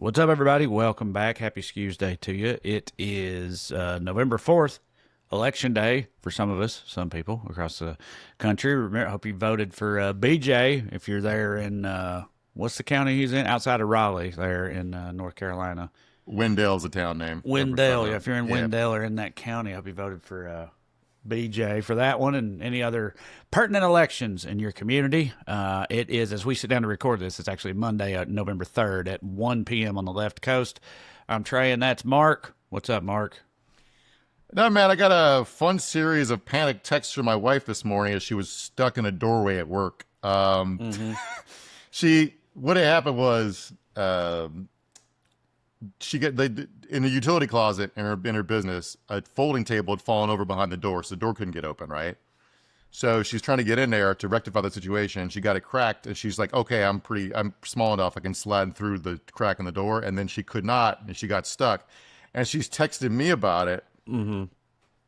What's up, everybody? Welcome back. Happy Skews Day to you. It is November 4th, Election Day for some of us, some people across the country. Remember, I hope you voted for BJ if you're there in, what's the county he's in? Outside of Raleigh, there in North Carolina. Wendell's a town name. Wendell, yeah. If you're in Wendell or in that county, I hope you voted for BJ for that one and any other pertinent elections in your community. It is, as we sit down to record this, it's actually Monday, November 3rd at 1 p.m. on the left coast. I'm Trey, and that's Mark. What's up, Mark? No, man, I got a fun series of panic texts from my wife this morning as she was stuck in a doorway at work. What had happened was in the utility closet in her business, a folding table had fallen over behind the door, so the door couldn't get open, right? So she's trying to get in there to rectify the situation. She got it cracked, and she's like, okay, I'm small enough, I can slide through the crack in the door. And then she could not, and she got stuck. And she's texted me about it. Mm-hmm.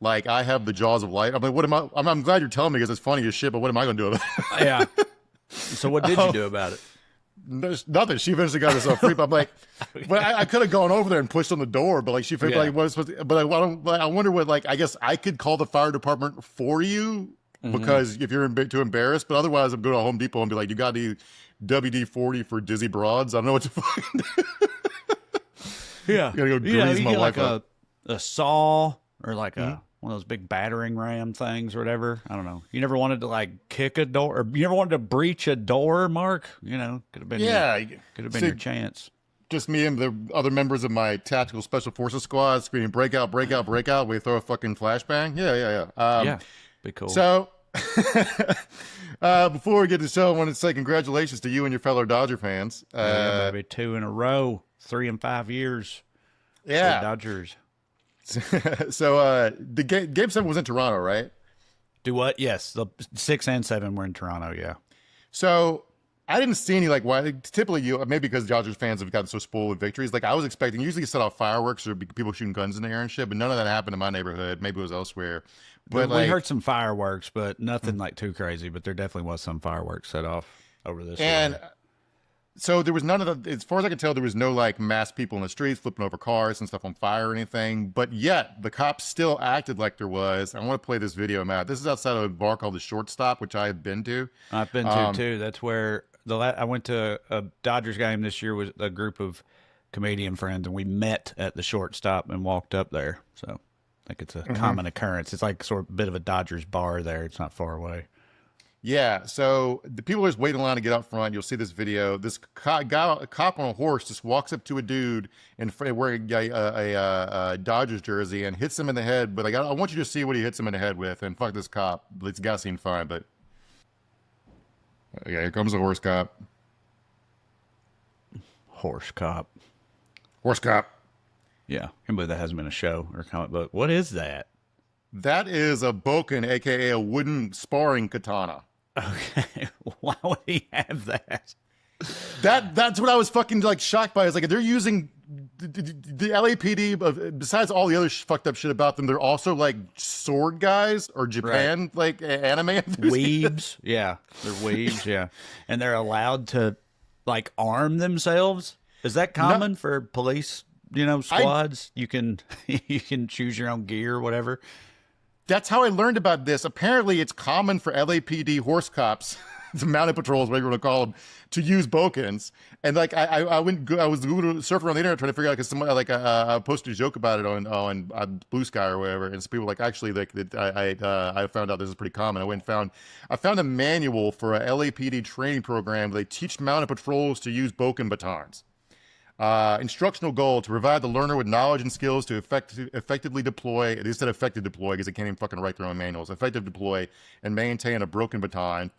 Like, I have the jaws of life. I'm like, what am I? I'm glad you're telling me because it's funny as shit, but what am I going to do about it? Yeah. So what did you do about it? There's nothing. She eventually got herself free. But I'm like, but I could have gone over there and pushed on the door. But like, like, what was supposed to, but I wonder what, like, I guess I could call the fire department for you because if you're too embarrassed. But otherwise, I'm going to Home Depot and be like, you got any WD-40 for dizzy broads? I don't know what to fucking do. Yeah. You gotta go grease my like wife up. a saw or like one of those big battering ram things or whatever. I don't know. You never wanted to like kick a door, or you never wanted to breach a door, Mark? You know, could have been your chance. Just me and the other members of my tactical special forces squad screaming breakout, breakout, breakout. We throw a fucking flashbang. Yeah. Yeah, be cool. So before we get to the show, I want to say congratulations to you and your fellow Dodger fans. Yeah, maybe 2 in a row, 3 in 5 years. Yeah, Dodgers. So the game 7 was in Toronto, right? Do what? Yes, the 6 and 7 were in Toronto. Yeah. So I didn't see any, like, why typically maybe because Dodgers fans have gotten so spoiled with victories. Like, I was expecting, usually you set off fireworks or people shooting guns in the air and shit, but none of that happened in my neighborhood. Maybe it was elsewhere. But we heard some fireworks, but nothing like too crazy. But there definitely was some fireworks set off over this. And so there was none of the, as far as I can tell, there was no like mass people in the streets flipping over cars and stuff on fire or anything. But yet the cops still acted like there was. I want to play this video, Matt. This is outside of a bar called the Shortstop, which I have been to. I've been to too. That's where I went to a Dodgers game this year with a group of comedian friends, and we met at the Shortstop and walked up there. So I think it's a common occurrence. It's like sort of a bit of a Dodgers bar there. It's not far away. Yeah, so the people are just waiting in line to get up front. You'll see this video. This a cop on a horse just walks up to a dude wearing a Dodgers jersey and hits him in the head. But I want you to see what he hits him in the head with. And fuck this cop. It's got to seem fine, but yeah, here comes the horse cop. Horse cop. Horse cop. Yeah, I can't believe that hasn't been a show or a comic book. What is that? That is a boken, aka a wooden sparring katana. Okay, why would he have that? That's what I was fucking like shocked by. Is like they're using the LAPD. Besides all the other fucked up shit about them, they're also like sword guys or Japan like anime weebs. Yeah, they're weebs. Yeah, and they're allowed to like arm themselves. Is that common for police? You know, squads. You can choose your own gear, or whatever. That's how I learned about this. Apparently, it's common for LAPD horse cops, the mounted patrols, whatever you want to call them, to use bokens. And like I was surfing around the internet trying to figure out because somebody like I posted a joke about it on Blue Sky or whatever, and some people like actually like I found out this is pretty common. I found a manual for a LAPD training program. They teach mounted patrols to use boken batons. Instructional goal to provide the learner with knowledge and skills to effectively deploy. They said effective deploy because they can't even fucking write their own manuals. Effective deploy and maintain a broken baton.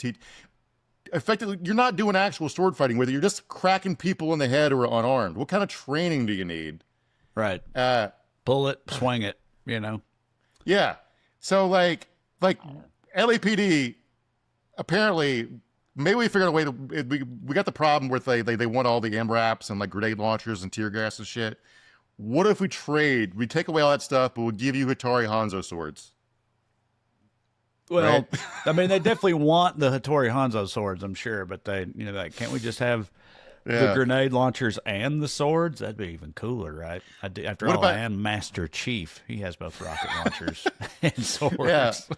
Effectively, you're not doing actual sword fighting with it. You're just cracking people in the head who are unarmed. What kind of training do you need? Right. Pull it, swing it. You know. Yeah. So like LAPD apparently. Maybe we figured out a way to. We got the problem where they want all the MRAPs and like grenade launchers and tear gas and shit. What if we trade? We take away all that stuff, but we'll give you Hattori Hanzo swords. Well, right? I mean, they definitely want the Hattori Hanzo swords, I'm sure, but they, like, can't we just have The Yeah. grenade launchers and the swords, that'd be even cooler, right? After What all, I about am Master Chief. He has both rocket launchers and yeah? swords.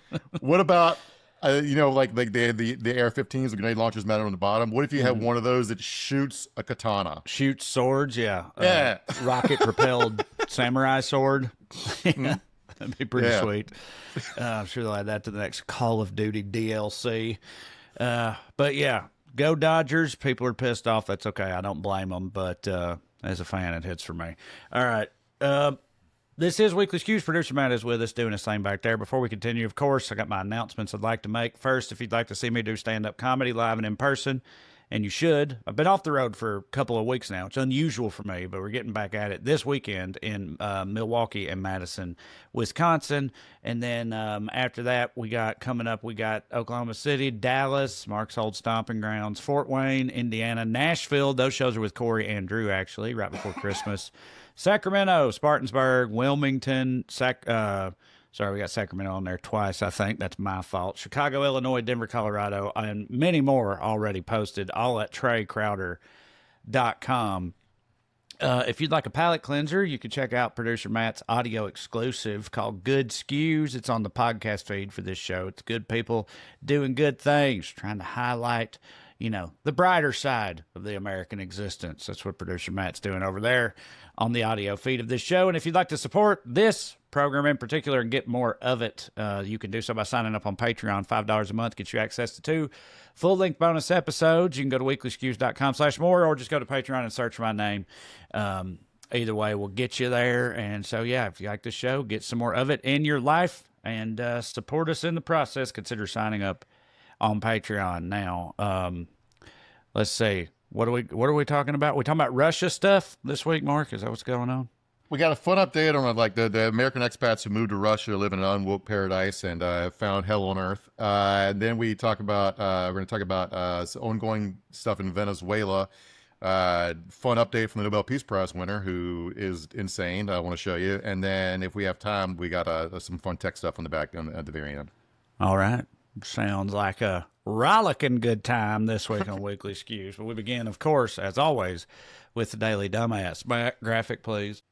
What about like they had the AR-15s, the grenade launchers mounted on the bottom. What if you had Mhm. one of those that shoots a katana? Shoots swords, yeah. Yeah. Rocket propelled samurai sword. Mhm. That'd be pretty Yeah. sweet. I'm sure they'll add that to the next Call of Duty DLC. But yeah, go Dodgers. People are pissed off. That's okay. I don't blame them. But as a fan, it hits for me. All right. This is Weekly Skews. Producer Matt is with us doing his thing back there. Before we continue, of course, I got my announcements I'd like to make. First, if you'd like to see me do stand-up comedy live and in person, and you should. I've been off the road for a couple of weeks now. It's unusual for me, but we're getting back at it this weekend in Milwaukee and Madison, Wisconsin. And then after that, we got Oklahoma City, Dallas, Mark's old stomping grounds, Fort Wayne, Indiana, Nashville. Those shows are with Corey and Drew, actually, right before Christmas. Sacramento, Spartansburg, Wilmington, sorry, we got Sacramento on there twice, I think. That's my fault. Chicago, Illinois, Denver, Colorado, and many more already posted, all at TreyCrowder.com. If you'd like a palate cleanser, you can check out producer Matt's audio exclusive called Good Skews. It's on the podcast feed for this show. It's good people doing good things, trying to highlight, the brighter side of the American existence. That's what producer Matt's doing over there on the audio feed of this show. And if you'd like to support this program in particular and get more of it, you can do so by signing up on Patreon. $5 a month gets you access to 2 full-length bonus episodes. You can go to weeklyskews.com/more or just go to Patreon and search my name. Either way will get you there. And so, yeah, if you like the show, get some more of it in your life and support us in the process. Consider signing up on Patreon. Now, let's see. What are we talking about? We talking about Russia stuff this week, Mark? Is that what's going on? We got a fun update on like the American expats who moved to Russia, live in an unwoke paradise, and found hell on earth. And then we talk about we're going to talk about ongoing stuff in Venezuela. Fun update from the Nobel Peace Prize winner, who is insane. I want to show you. And then if we have time, we got some fun tech stuff on the back at the very end. All right. Sounds like a rollicking good time this week on Weekly Skews. But we begin, of course, as always, with the Daily Dumbass. Back graphic, please.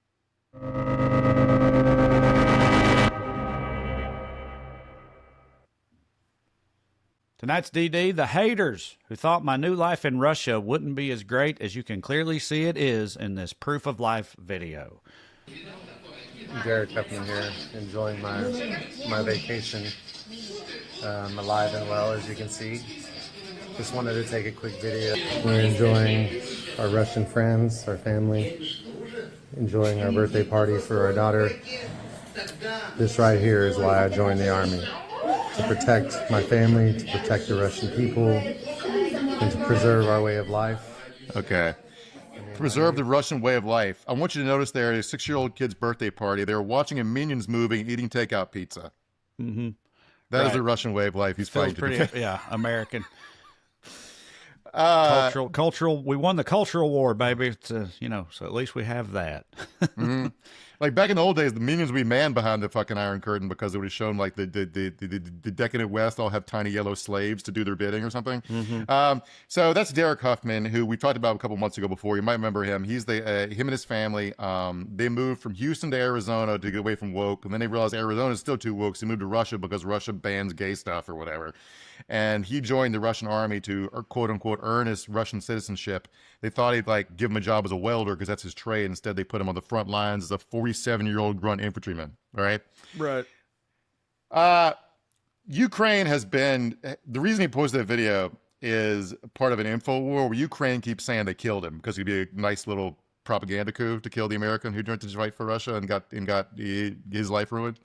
Tonight's DD, the haters who thought my new life in Russia wouldn't be as great as you can clearly see it is in this proof of life video. Jared Tupman here, enjoying my vacation, alive and well, as you can see. Just wanted to take a quick video. We're enjoying our Russian friends, our family, enjoying our birthday party for our daughter. This right here is why I joined the army. To protect my family, to protect the Russian people, and to preserve our way of life. Okay. Preserve the Russian way of life. I want you to notice there, a 6-year-old kid's birthday party. They were watching a Minions movie and eating takeout pizza. Mm-hmm. That is the Russian way of life. He's Feels fighting. pretty, yeah, American. Cultural. We won the cultural war, baby. It's so at least we have that. Mm-hmm. Like back in the old days, the Minions would be manned behind the fucking Iron Curtain because it would have shown like the decadent West all have tiny yellow slaves to do their bidding or something. Mm-hmm. So that's Derek Huffman, who we talked about a couple months ago before. You might remember him. He's him and his family. They moved from Houston to Arizona to get away from woke, and then they realized Arizona is still too woke, so they moved to Russia because Russia bans gay stuff or whatever. And he joined the Russian army to quote unquote earn his Russian citizenship. They thought he'd like give him a job as a welder because that's his trade. Instead, they put him on the front lines as a 47-year-old grunt infantryman. Right. Ukraine has been the reason he posted that video is part of an info war where Ukraine keeps saying they killed him because he'd be a nice little propaganda coup to kill the American who joined to fight for Russia and got his life ruined.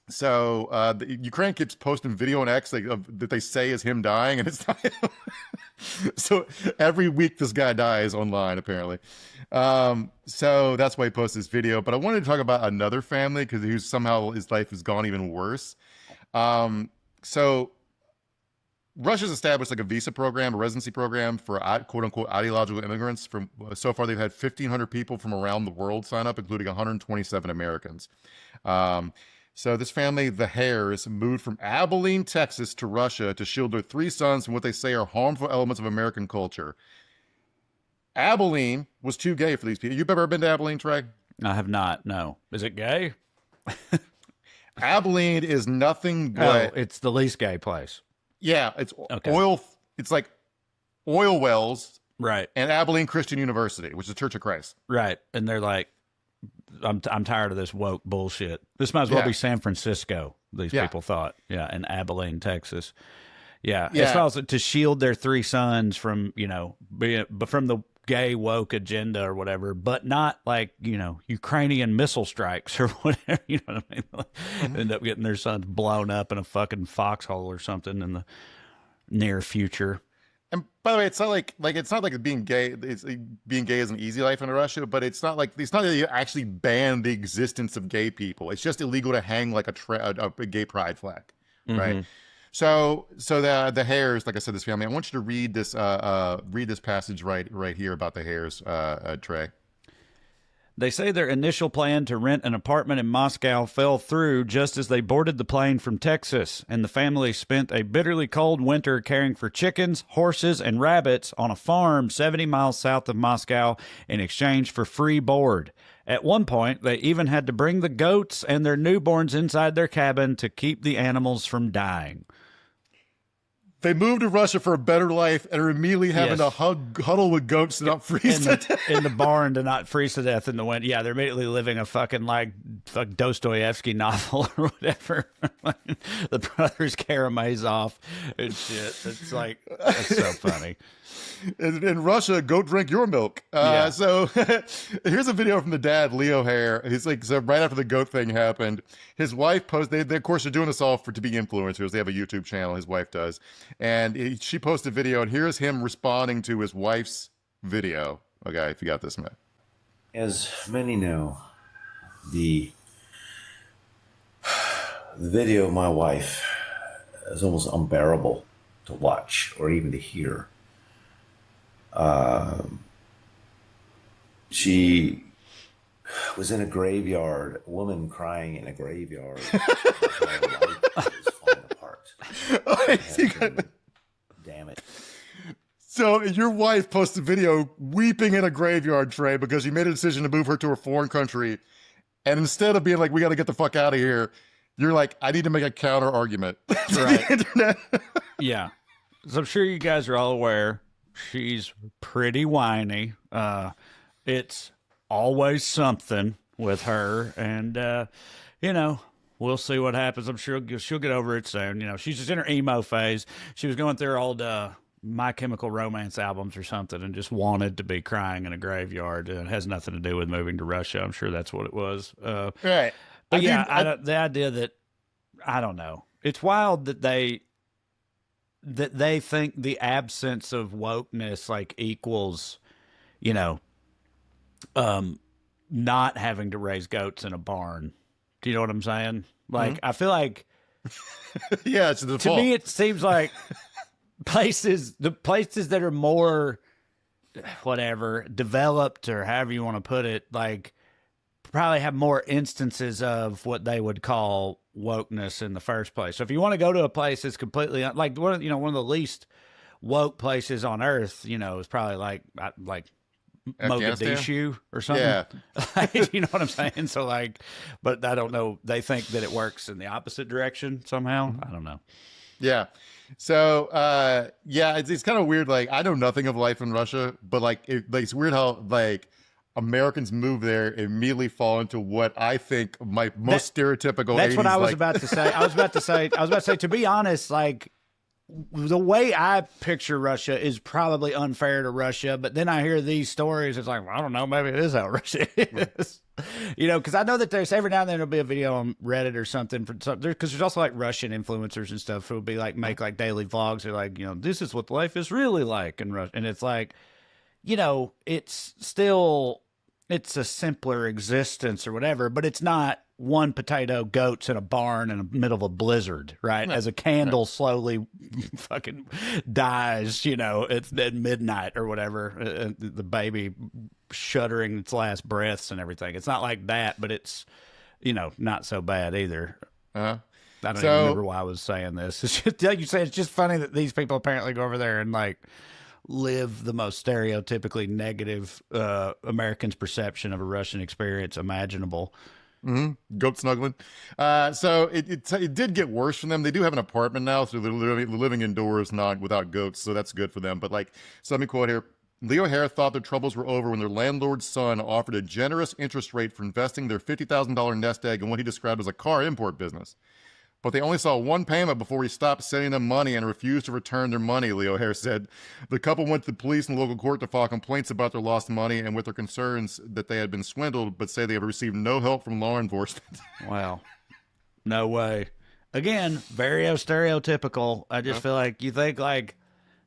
So the Ukraine keeps posting video on X that they say is him dying, and it's not him. So every week this guy dies online, apparently. So that's why he posted this video. But I wanted to talk about another family because somehow his life has gone even worse. So Russia's established like a visa program, a residency program for quote unquote ideological immigrants. So far, they've had 1,500 people from around the world sign up, including 127 Americans. So this family, the Hares, moved from Abilene, Texas to Russia to shield their 3 sons from what they say are harmful elements of American culture. Abilene was too gay for these people. You've ever been to Abilene, Trey? I have not. No. Is it gay? Abilene is nothing Oh, but it's the least gay place. yeah, it's Okay. oil. It's like oil wells Right. and Abilene Christian University, which is Church of Christ. Right. And they're like, I'm tired of this woke bullshit. This might as well Yeah. be San Francisco, these Yeah. people thought. Yeah. And Abilene, Texas. Yeah. Yeah. It's also to shield their three sons from, but from the gay woke agenda or whatever, but not like, Ukrainian missile strikes or whatever. You know what I mean? Like, end up getting their sons blown up in a fucking foxhole or something in the near future. And by the way, it's not like being gay. Being gay is an easy life in Russia, but it's not that you actually ban the existence of gay people. It's just illegal to hang like a gay pride flag, right? So the Hares, like I said, this family. I want you to read this passage right here about the Hares, Trey. They say their initial plan to rent an apartment in Moscow fell through just as they boarded the plane from Texas, and the family spent a bitterly cold winter caring for chickens, horses, and rabbits on a farm 70 miles south of Moscow in exchange for free board. At one point, they even had to bring the goats and their newborns inside their cabin to keep the animals from dying. They moved to Russia for a better life and are immediately having Yes. to huddle with goats to not freeze to death. In the barn to not freeze to death in the winter. Yeah, they're immediately living a fucking Dostoevsky novel or whatever. The brothers Karamazov and shit. It's like, that's so funny. In Russia, go drink your milk. Yeah. So here's a video from the dad, Leo Hare. He's like, so right after the goat thing happened, his wife posted, they of course are doing this all to be influencers. They have a YouTube channel, his wife does. And she posted a video, and here's him responding to his wife's video. Okay, if you got this, man. As many know, the video of my wife is almost unbearable to watch or even to hear. She was in a graveyard, a woman crying in a graveyard. Her life is falling apart. Damn it. So your wife posted a video weeping in a graveyard, Trey, because you made a decision to move her to a foreign country. And instead of being like, we got to get the fuck out of here, you're like, I need to make a counter argument to the internet. Yeah. So I'm sure you guys are all aware she's pretty whiny. It's always something with her. And, we'll see what happens. I'm sure she'll get over it soon. She's just in her emo phase. She was going through her old My Chemical Romance albums or something and just wanted to be crying in a graveyard. It has nothing to do with moving to Russia. I'm sure that's what it was. Right. But the idea that, I don't know. It's wild that they think the absence of wokeness like equals, not having to raise goats in a barn. Do you know what I'm saying? Like, I feel like Yeah, it's the to default. me it seems like the places that are more whatever developed or however you want to put it, like probably have more instances of what they would call wokeness in the first place. So if you want to go to a place that's completely like one of the least woke places on earth, is probably like Afghanistan? Mogadishu or something. Yeah. You know what I'm saying? So but I don't know. They think that it works in the opposite direction somehow. I don't know. Yeah. So, it's kind of weird. Like, I know nothing of life in Russia, but it's weird how Americans move there and immediately fall into what I think my most stereotypical. That's 80s, what I was about to say. I was about to say, to be honest, like the way I picture Russia is probably unfair to Russia, but then I hear these stories. It's like, well, I don't know, maybe it is how Russia is. Because I know that there's every now and then there'll be a video on Reddit or something because there's also like Russian influencers and stuff who will be like make like daily vlogs. They're like, this is what life is really like in Russia, and it's like, it's still it's a simpler existence or whatever, but it's not one potato, goats in a barn in the middle of a blizzard, right? As a candle slowly fucking dies, at midnight or whatever, the baby shuddering its last breaths and everything. It's not like that, but it's, not so bad either. Uh-huh. I don't even remember why I was saying this. It's just, like you say, it's just funny that these people apparently go over there and like live the most stereotypically negative American's perception of a Russian experience imaginable. Goat snuggling. So it did get worse for them. They do have an apartment now, so they're living indoors, not without goats. So that's good for them. But so let me quote here. Leo Hare thought their troubles were over when their landlord's son offered a generous interest rate for investing their $50,000 nest egg in what he described as a car import business. But they only saw one payment before he stopped sending them money and refused to return their money, Leo Hare said. The couple went to the police and local court to file complaints about their lost money and with their concerns that they had been swindled, but say they have received no help from law enforcement. Wow. No way. Again, very stereotypical. I just feel like you think like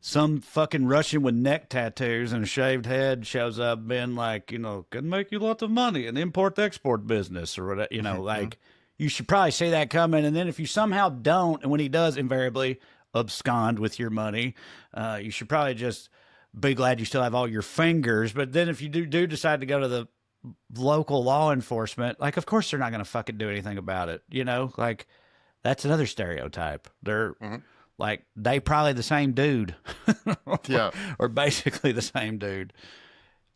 some fucking Russian with neck tattoos and a shaved head shows up being like, can make you lots of money in import-export business or whatever, like... You should probably see that coming, and then if you somehow don't, and when he does invariably abscond with your money, you should probably just be glad you still have all your fingers. But then if you do decide to go to the local law enforcement, like, of course they're not going to fucking do anything about it, Like, that's another stereotype. They're, like, they probably the same dude. Yeah. Or basically the same dude.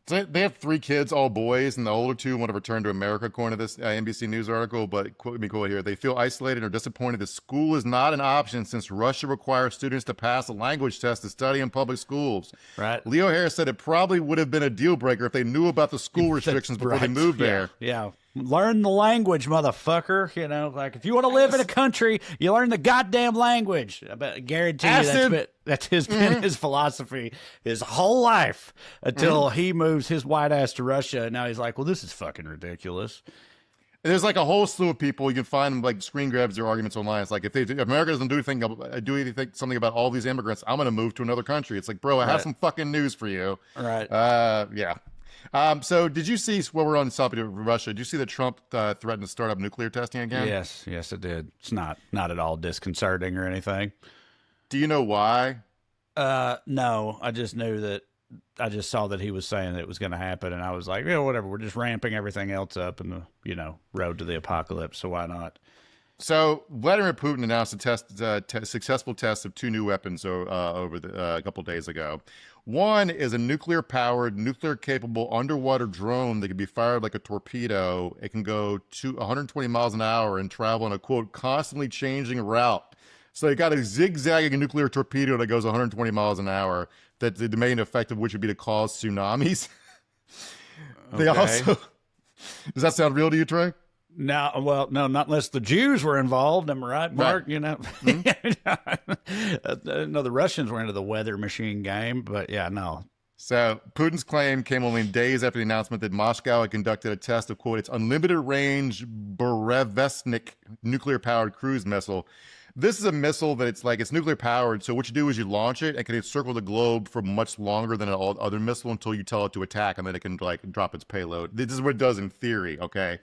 So they have 3 kids, all boys, and the older 2 want to return to America, according to this NBC News article. But quote me here. They feel isolated and are disappointed that school is not an option since Russia requires students to pass a language test to study in public schools. Right. Leo Harris said it probably would have been a deal breaker if they knew about the school restrictions before they moved there. Yeah. Learn the language, motherfucker. Like if you want to live in a country, you learn the goddamn language. I guarantee you that's been his philosophy his whole life until he moves his white ass to Russia. And now he's like, well, this is fucking ridiculous. And there's like a whole slew of people you can find like screen grabs their arguments online. It's like if America doesn't do something about all these immigrants, I'm going to move to another country. It's like, bro, I have some fucking news for you. Right. Yeah. So did you see, while we're on the topic of Russia, did you see that Trump threatened to start up nuclear testing again? Yes, it did. It's not at all disconcerting or anything. Do you know why? No, I just knew that. I just saw that he was saying that it was going to happen, and I was like, whatever. We're just ramping everything else up in the, road to the apocalypse, so why not? So Vladimir Putin announced a successful test of 2 new weapons over a couple days ago. One is a nuclear-powered, nuclear-capable underwater drone that can be fired like a torpedo. It can go to 120 miles an hour and travel on a, quote, constantly changing route. So they got a zigzagging nuclear torpedo that goes 120 miles an hour, that the main effect of which would be to cause tsunamis. They also... Does that sound real to you, Trey? No, well, no, not unless the Jews were involved. Am I right, Mark? Right. No, the Russians were into the weather machine game, but yeah, no. So Putin's claim came only days after the announcement that Moscow had conducted a test of, quote, its unlimited range Burevestnik nuclear-powered cruise missile. This is a missile that it's nuclear powered. So what you do is you launch it and can encircle the globe for much longer than an other missile until you tell it to attack, and then it can drop its payload. This is what it does in theory. Okay.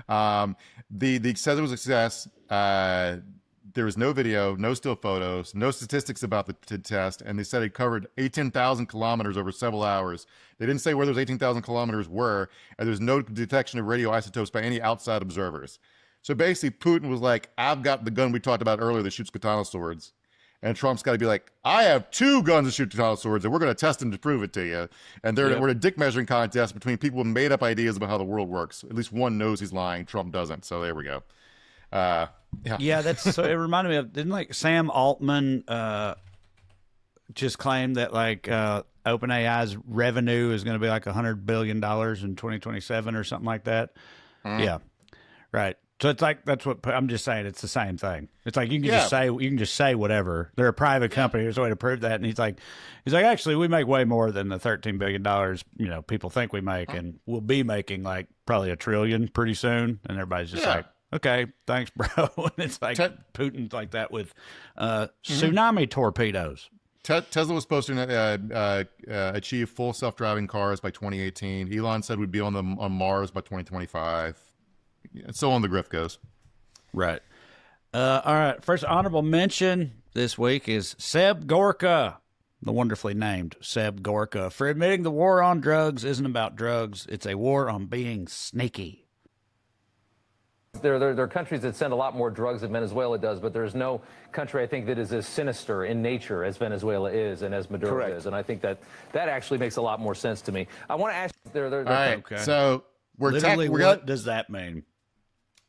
The says it was a success. There was no video, no still photos, no statistics about the test, and they said it covered 18,000 kilometers over several hours. They didn't say where those 18,000 kilometers were, and there's no detection of radioisotopes by any outside observers. So basically, Putin was like, I've got the gun we talked about earlier that shoots katana swords. And Trump's got to be like, I have 2 guns that shoot katana swords, and we're going to test them to prove it to you. And we're in a dick measuring contest between people with made up ideas about how the world works. At least one knows he's lying. Trump doesn't. So there we go. Yeah, that's so. It reminded me of, didn't Sam Altman just claim that OpenAI's revenue is going to be like $100 billion in 2027 or something like that? Yeah, right. So it's like, that's what I'm just saying. It's the same thing. It's like you can just say whatever. They're a private company. There's a way to prove that. And he's like, actually, we make way more than the $13 billion people think we make, and we'll be making like probably $1 trillion pretty soon. And everybody's just like, okay, thanks, bro. And it's like Putin's like that with tsunami torpedoes. Tesla was supposed to achieve full self-driving cars by 2018. Elon said we'd be on Mars by 2025. So on the grift goes. Right. All right. First honorable mention this week is Seb Gorka, the wonderfully named Seb Gorka, for admitting the war on drugs isn't about drugs. It's a war on being sneaky. There are countries that send a lot more drugs than Venezuela does, but there's no country, I think, that is as sinister in nature as Venezuela is and as Maduro Correct. is. And I think that actually makes a lot more sense to me. I want to ask All right, Okay. so Literally, what does that mean?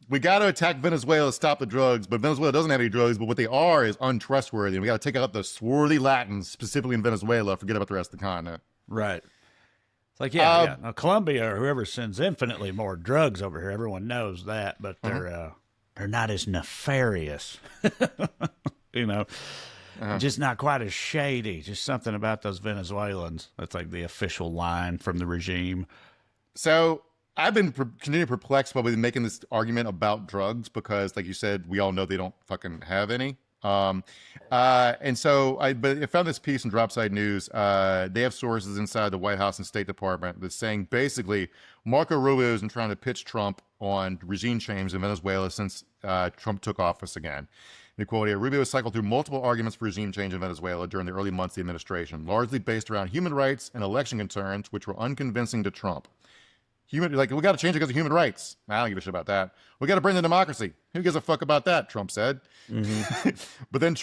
we got to attack Venezuela to stop the drugs, but Venezuela doesn't have any drugs, but what they are is untrustworthy, and we got to take out the swarthy Latins, specifically in Venezuela, forget about the rest of the continent. Right. It's like, yeah. Now, Colombia or whoever sends infinitely more drugs over here. Everyone knows that, but they're not as nefarious. You know, just not quite as shady. Just something about those Venezuelans. That's like the official line from the regime. So I've been continuing perplexed while we've been making this argument about drugs because, like you said, we all know they don't fucking have any. And so I found this piece in Dropside News. They have sources inside the White House and State Department that's saying basically Marco Rubio has been trying to pitch Trump on regime change in Venezuela since Trump took office again. The quote here, Rubio has cycled through multiple arguments for regime change in Venezuela during the early months of the administration, largely based around human rights and election concerns, which were unconvincing to Trump. We got to change it because of human rights. I don't give a shit about that. We got to bring in democracy. Who gives a fuck about that? Trump said. But then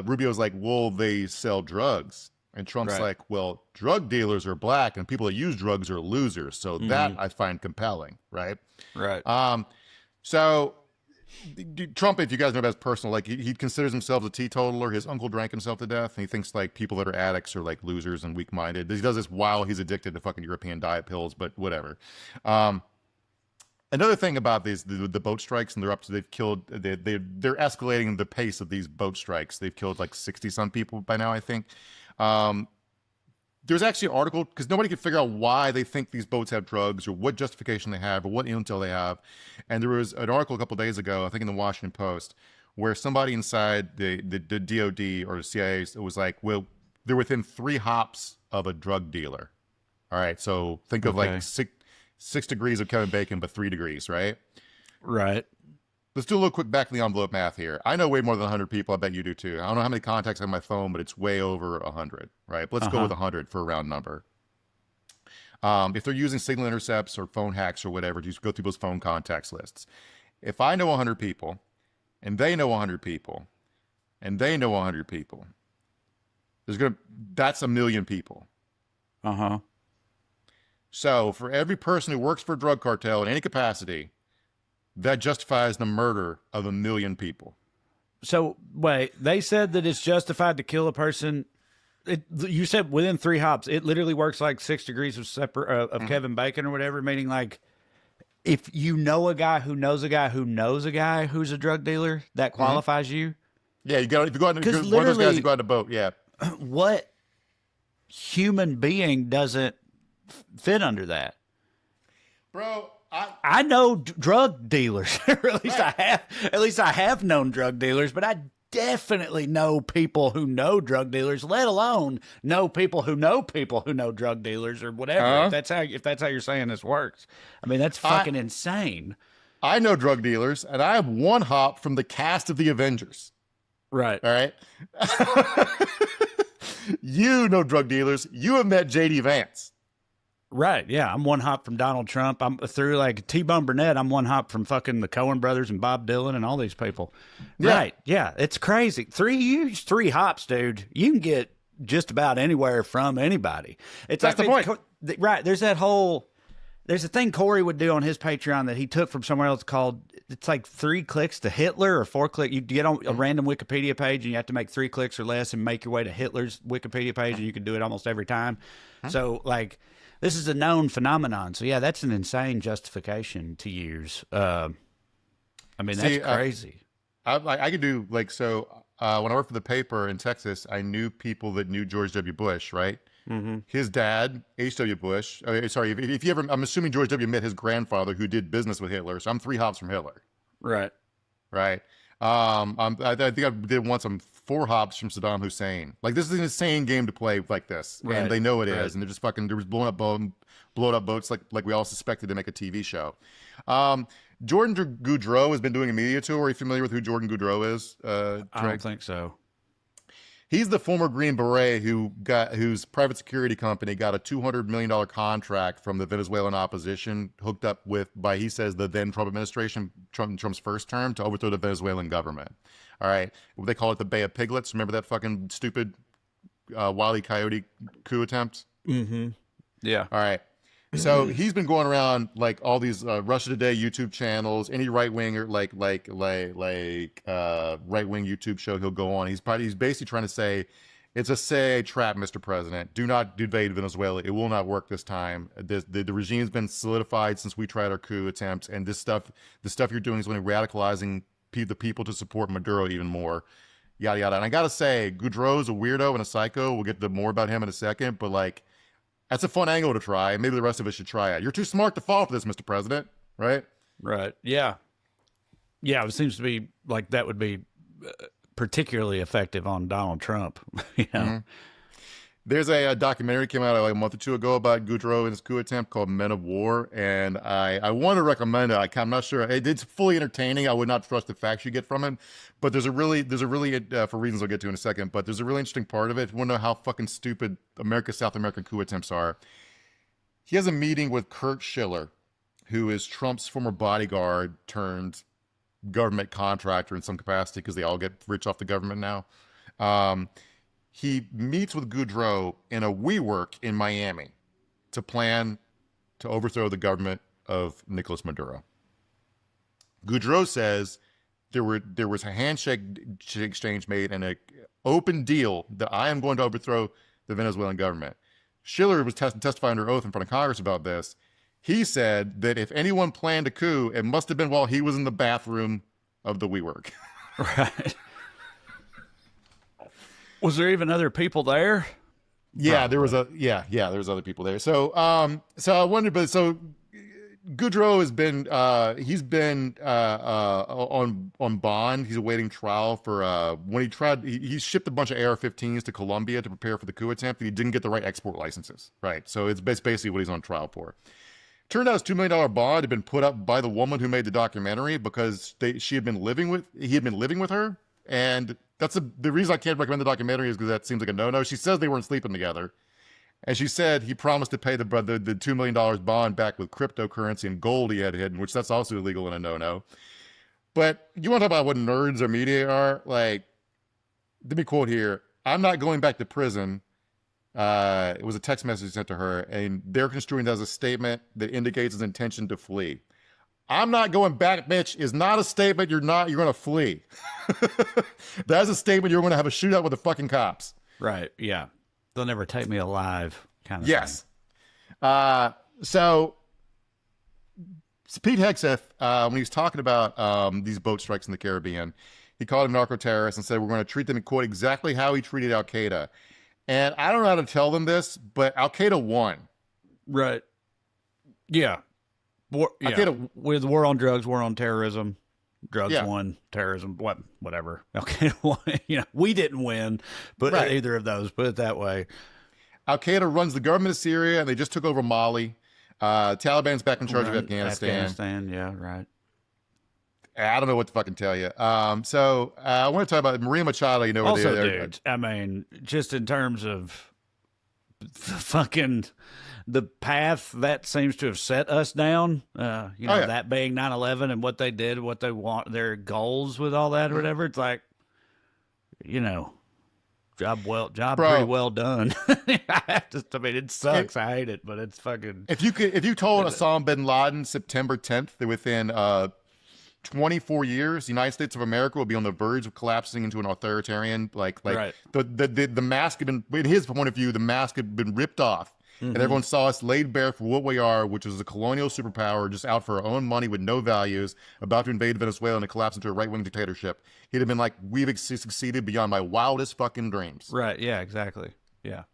Rubio's like, well, they sell drugs. And Trump's like, well, drug dealers are black and people that use drugs are losers. So that I find compelling, right? Right. So Trump, if you guys know about his personal, like he considers himself a teetotaler. His uncle drank himself to death. And he thinks like people that are addicts are like losers and weak-minded. He does this while he's addicted to fucking European diet pills, but whatever. Another thing about the boat strikes, and they're escalating the pace of these boat strikes. They've killed like 60-some people by now, I think. There's actually an article, because nobody can figure out why they think these boats have drugs or what justification they have or what intel they have. And there was an article a couple days ago, I think in the Washington Post, where somebody inside the DOD or the CIA was like, well, they're within 3 hops of a drug dealer. All right, so think of like 6 degrees of Kevin Bacon, but 3 degrees, right? Right. Let's do a little quick back of the envelope math here. I know way more than 100 people. I bet you do too. I don't know how many contacts I have on my phone, but it's way over 100, right? But let's go with 100 for a round number. If they're using signal intercepts or phone hacks or whatever, just go through those phone contacts lists. If I know 100 people, and they know 100 people, and they know 100 people, that's 1 million people. So for every person who works for a drug cartel in any capacity, that justifies the murder of 1 million people. So wait, they said that it's justified to kill a person. You said within 3 hops. It literally works like 6 degrees of Kevin Bacon or whatever, meaning like if you know a guy who knows a guy who knows a guy who's a drug dealer, that qualifies you. Yeah, if you go on, one of those guys, you go on the boat. Yeah. What human being doesn't fit under that? Bro, I know drug dealers. Or at least I have known drug dealers, but I definitely know people who know drug dealers, let alone know people who know drug dealers or whatever. If that's how you're saying this works. I mean, that's fucking insane. I know drug dealers, and I have 1 hop from the cast of the Avengers. Right. All right. You know drug dealers. You have met JD Vance. Right, yeah. I'm 1 hop from Donald Trump. I'm through like T-Bone Burnett. I'm 1 hop from fucking the Coen brothers and Bob Dylan and all these people. Yeah. Right, yeah. It's crazy. 3 hops, dude. You can get just about anywhere from anybody. That's the point. Right, there's a thing Corey would do on his Patreon that he took from somewhere else called, it's like 3 clicks to Hitler or 4 clicks. You get on a random Wikipedia page and you have to make 3 clicks or less and make your way to Hitler's Wikipedia page, and you can do it almost every time. So like, this is a known phenomenon. So yeah, that's an insane justification to use. I mean, that's crazy. I could do like, so when I worked for the paper in Texas, I knew people that knew George W. Bush, right? His dad, H.W. Bush. Sorry, if you ever, I'm assuming George W. met his grandfather who did business with Hitler. So I'm 3 hops from Hitler. Right. Right. I think I did once. I'm 4 hops from Saddam Hussein. Like, this is an insane game to play like this, and they know it is, and they're just fucking. There was blown up boats like we all suspected to make a TV show. Jordan Goudreau has been doing a media tour. Are you familiar with who Jordan Goudreau is? I don't think so. He's the former Green Beret whose private security company got a $200 million contract from the Venezuelan opposition, hooked up by, he says, the then Trump administration, Trump's first term, to overthrow the Venezuelan government. All right. They call it the Bay of Piglets. Remember that fucking stupid Wile E. Coyote coup attempt? Mm-hmm. Yeah. All right. So he's been going around like all these Russia Today YouTube channels, any right winger right wing YouTube show he'll go on. He's basically trying to say it's a CIA trap, Mr. President. Do not invade Venezuela. It will not work this time. The regime's been solidified since we tried our coup attempt, and the stuff you're doing is only radicalizing the people to support Maduro even more. Yada yada. And I gotta say, Goudreau's a weirdo and a psycho. We'll get to more about him in a second, but like, that's a fun angle to try. Maybe the rest of us should try it. You're too smart to fall for this, Mr. President. Right? Right. Yeah. Yeah. It seems to be like that would be particularly effective on Donald Trump. You know? Mm-hmm. There's a documentary came out like a month or two ago about Goudreau and his coup attempt called Men of War, and I want to recommend it. I'm not sure it's fully entertaining. I would not trust the facts you get from it, but there's a really for reasons I'll get to in a second. But there's a really interesting part of it. If you want to know how fucking stupid South American coup attempts are, he has a meeting with Kurt Schiller, who is Trump's former bodyguard turned government contractor in some capacity because they all get rich off the government now. He meets with Goudreau in a WeWork in Miami to plan to overthrow the government of Nicolas Maduro. Goudreau says there was a handshake exchange made and an open deal that I am going to overthrow the Venezuelan government. Schiller was testifying under oath in front of Congress about this. He said that if anyone planned a coup, it must have been while he was in the bathroom of the WeWork. Right. Was there even other people there? Yeah, there was there's other people there. So I wondered, but so Goudreau has been on bond. He's awaiting trial for when he shipped a bunch of AR-15s to Colombia to prepare for the coup attempt, and he didn't get the right export licenses. Right, so it's basically what he's on trial for. Turned out his $2 million bond had been put up by the woman who made the documentary because he had been living with her, and that's the reason I can't recommend the documentary is because that seems like a no-no. She says they weren't sleeping together. And she said he promised to pay the $2 million bond back with cryptocurrency and gold he had hidden, which that's also illegal and a no-no. But you want to talk about what nerds or media are? Like, let me quote here. I'm not going back to prison. It was a text message sent to her, and they're construing that as a statement that indicates his intention to flee. I'm not going back, bitch, is not a statement you're going to flee. That's a statement you're going to have a shootout with the fucking cops. Right, yeah. They'll never take me alive kind of yes. thing. So Pete Hegseth, when he was talking about these boat strikes in the Caribbean, he called them narco-terrorists and said we're going to treat them, quote, exactly how he treated Al-Qaeda. And I don't know how to tell them this, but Al-Qaeda won. Right. Yeah. With war on drugs, war on terrorism, drugs won, terrorism, whatever. Al-Qaeda won. We didn't win, but either of those, put it that way. Al-Qaeda runs the government of Syria, and they just took over Mali. Taliban's back in charge of Afghanistan. Yeah, right. I don't know what to fucking tell you. So I want to talk about Maria Machado. You know, also, dude, I mean, just in terms of the path that seems to have set us down, that being 9/11 and what they did, what they want, their goals with all that or whatever. It's like, job pretty well done. I mean, it sucks. I hate it, but it's fucking. If you told Osama bin Laden September 10th that within 24 years, the United States of America will be on the verge of collapsing into an authoritarian, right. the mask had been, in his point of view, the mask had been ripped off. And everyone saw us laid bare for what we are, which is a colonial superpower just out for our own money with no values, about to invade Venezuela and collapse into a right-wing dictatorship. He'd have been like, we've succeeded beyond my wildest fucking dreams. Right, yeah, exactly. Yeah.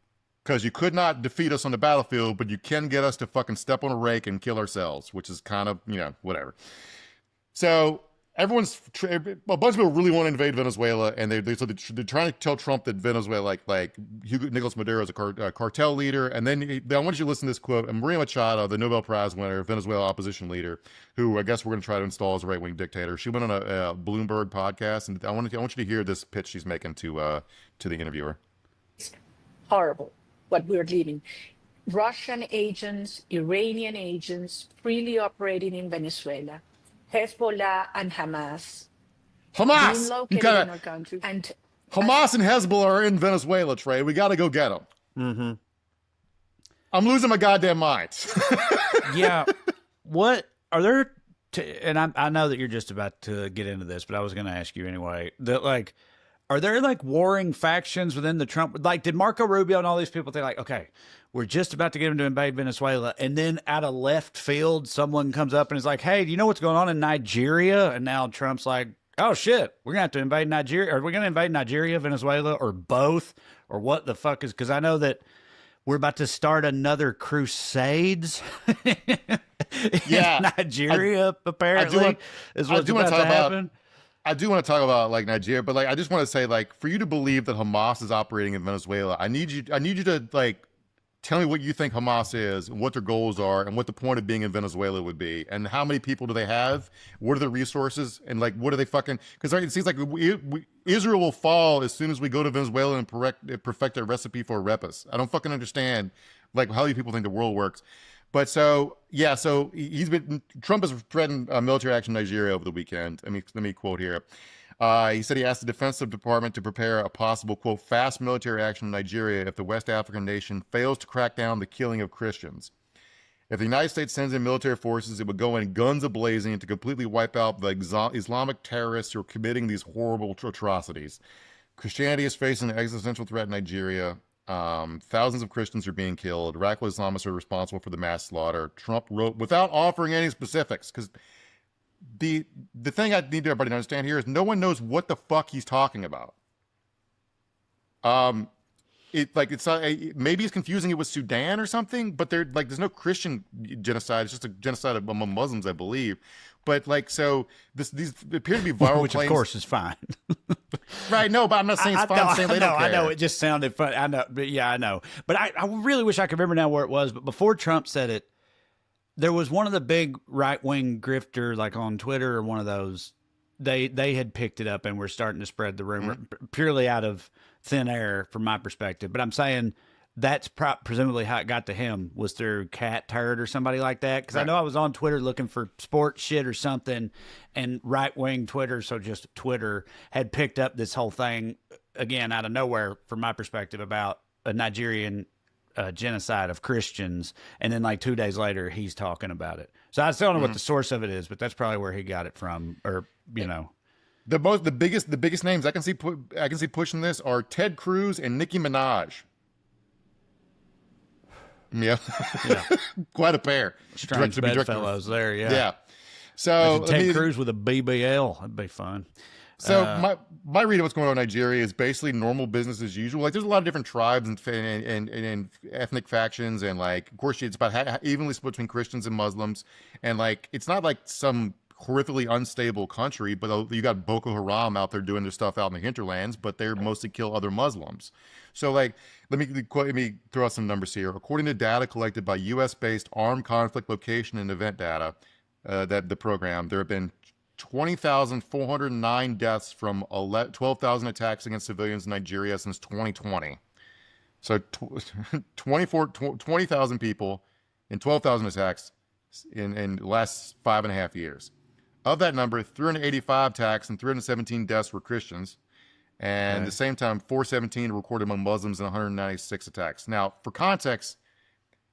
Because you could not defeat us on the battlefield, but you can get us to fucking step on a rake and kill ourselves, which is kind of, whatever. So a bunch of people really want to invade Venezuela, and so they're trying to tell Trump that Venezuela, like Hugo Nicolas Maduro is a cartel leader. And then I want you to listen to this quote. And Maria Machado, the Nobel Prize winner, Venezuela opposition leader, who I guess we're going to try to install as a right-wing dictator. She went on a Bloomberg podcast, and I want you to hear this pitch she's making to the interviewer. It's horrible what we're living. Russian agents, Iranian agents freely operating in Venezuela. Hezbollah and Hamas being located in our country. And Hamas and Hezbollah are in Venezuela, Trey. We got to go get them. Mm-hmm. I'm losing my goddamn mind. Yeah. What are there? And I know that you're just about to get into this, but I was going to ask you anyway. That like, are there like warring factions within the Trump? Like, did Marco Rubio and all these people think like, okay, we're just about to get him to invade Venezuela, and then out of left field, someone comes up and is like, hey, do you know what's going on in Nigeria? And now Trump's like, oh shit, we're gonna have to invade Nigeria. Are we gonna invade Nigeria, Venezuela, or both? Or what the fuck is? Because I know that we're about to start another crusades. Yeah, Nigeria apparently is what's about to happen. I do want to talk about like Nigeria, but like I just want to say, like, for you to believe that Hamas is operating in Venezuela, I need you to like tell me what you think Hamas is and what their goals are and what the point of being in Venezuela would be, and how many people do they have? What are the resources? And like, what are they fucking? Because it seems like Israel will fall as soon as we go to Venezuela and perfect a recipe for a repus. I don't fucking understand like how you people think the world works. But so Trump has threatened military action in Nigeria over the weekend. Let me quote here. He said he asked the Defense Department to prepare a possible, quote, fast military action in Nigeria if the West African nation fails to crack down the killing of Christians. If the United States sends in military forces, it would go in guns a-blazing to completely wipe out the Islamic terrorists who are committing these horrible atrocities. Christianity is facing an existential threat in Nigeria. Thousands of Christians are being killed. Radical Islamists are responsible for the mass slaughter. Trump wrote without offering any specifics, because the thing I need everybody to understand here is no one knows what the fuck he's talking about. It's not, maybe he's confusing it with Sudan or something, but there's no Christian genocide. It's just a genocide among Muslims, I believe. But like, so these appear to be viral which claims. Of course is fine. Right? No, but I'm not saying it's fine. I know. It just sounded fun. I know. But yeah, I know. But I really wish I could remember now where it was. But before Trump said it, there was one of the big right-wing grifter, like on Twitter or one of those, they had picked it up and were starting to spread the rumor purely out of thin air from my perspective. But I'm saying that's presumably how it got to him, was through Cat Turd or somebody like that. Because I know I was on Twitter looking for sports shit or something, and right-wing Twitter, so just Twitter, had picked up this whole thing, again, out of nowhere from my perspective, about a Nigerian genocide of Christians, and then like 2 days later he's talking about it. So I still don't know what the source of it is, but that's probably where he got it from, or you know. The biggest names I can see pushing this are Ted Cruz and Nicki Minaj. Yeah. Quite a pair. Strange bedfellows there, yeah. So Ted Cruz with a BBL, that'd be fun. So my read of what's going on in Nigeria is basically normal business as usual. Like, there's a lot of different tribes and ethnic factions, and like, of course, it's about evenly split between Christians and Muslims, and like, it's not like some horrifically unstable country, but you got Boko Haram out there doing their stuff out in the hinterlands, but they mostly kill other Muslims. So like, let me throw out some numbers here. According to data collected by U.S.-based armed conflict location and event data, that the program, there have been 20,409 deaths from 12,000 attacks against civilians in Nigeria since 2020. So 20,000 people and 12,000 attacks in the last 5.5 years. Of that number, 385 attacks and 317 deaths were Christians. And at the same time, 417 were recorded among Muslims and 196 attacks. Now, for context,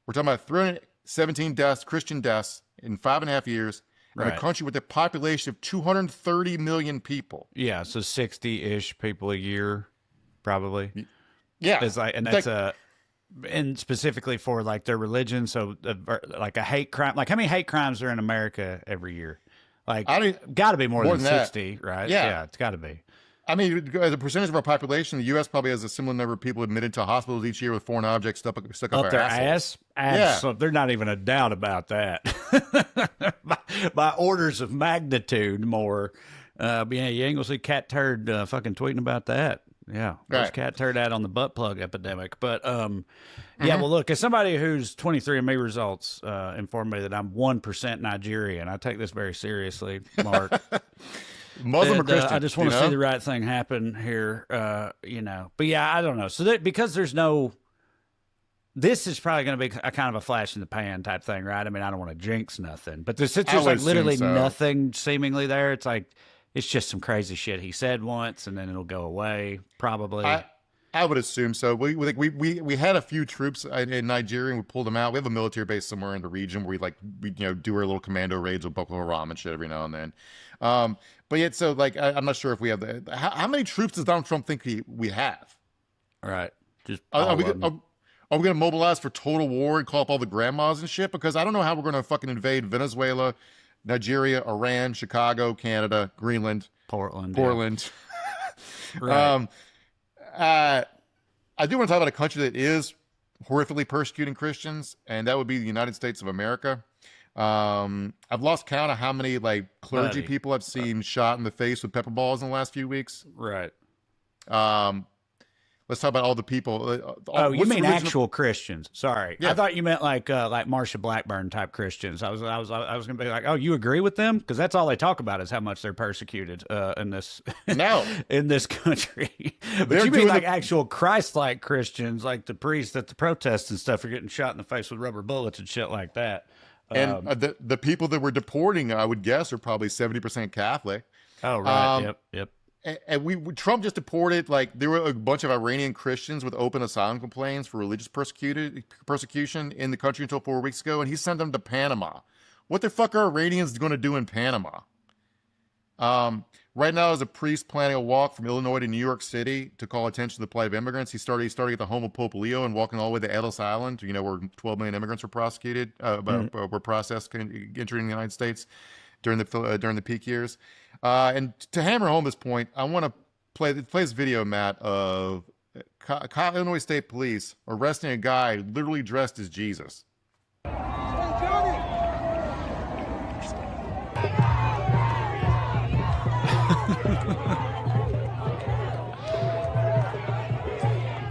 we're talking about 317 deaths, Christian deaths, in 5.5 years, in a country with a population of 230 million people. Yeah, so 60-ish people a year, probably. Yeah. It's like, and that's and specifically for like their religion. So like a hate crime, like how many hate crimes are in America every year? Like, got to be more than 60, right? Yeah. It's got to be. I mean, as a percentage of our population, the U.S. probably has a similar number of people admitted to hospitals each year with foreign objects stuck up Up our their assholes. ass? Yeah. Absolutely. There's not even a doubt about that. by orders of magnitude more. But yeah, you ain't gonna see Cat Turd fucking tweeting about that. Yeah. Where's Right. Cat Turd at on the butt plug epidemic? But yeah, well, look, as somebody whose 23andMe results informed me that I'm 1% Nigerian, I take this very seriously, Mark. Muslim or And, Christian? I just want you to see know? the right thing happen here, you know. But yeah, I don't know. So that because there's no, this is probably going to be a kind of a flash in the pan type thing, right? I mean, I don't want to jinx nothing, but since I there's would like literally assume so. nothing seemingly there, it's like it's just some crazy shit he said once, and then it'll go away probably. I would assume so. We had a few troops in Nigeria and we pulled them out. We have a military base somewhere in the region where we do our little commando raids with Boko Haram and shit every now and then. But yet, so like I'm not sure if we have the how many troops does Donald Trump think we have? Right. Just Are we all of them. are we going to mobilize for total war and call up all the grandmas and shit? Because I don't know how we're going to fucking invade Venezuela, Nigeria, Iran, Chicago, Canada, Greenland, Portland. Portland. Right. I do want to talk about a country that is horrifically persecuting Christians, and that would be the United States of America. I've lost count of how many like clergy Buddy. people I've seen shot in the face with pepper balls in the last few weeks. Right. Let's talk about all the people. Oh, you what's the mean original- actual Christians? Sorry, Yeah. I thought you meant like Marsha Blackburn type Christians. I was gonna be like, oh, you agree with them? Because that's all they talk about is how much they're persecuted in this No. in this country. But They're you mean doing like the- actual Christ-like Christians, like the priests at the protests and stuff are getting shot in the face with rubber bullets and shit like that. And the people that we're deporting, I would guess, are probably 70% Catholic. Oh right, um, yep. And Trump just deported, like, there were a bunch of Iranian Christians with open asylum complaints for religious persecution in the country until 4 weeks ago, and he sent them to Panama. What the fuck are Iranians going to do in Panama? Right now, there's a priest planning a walk from Illinois to New York City to call attention to the plight of immigrants. He started at the home of Pope Leo and walking all the way to Ellis Island, where 12 million immigrants were were processed entering the United States during the peak years. And to hammer home this point, I want to play this video, Matt, of Illinois State Police arresting a guy literally dressed as Jesus.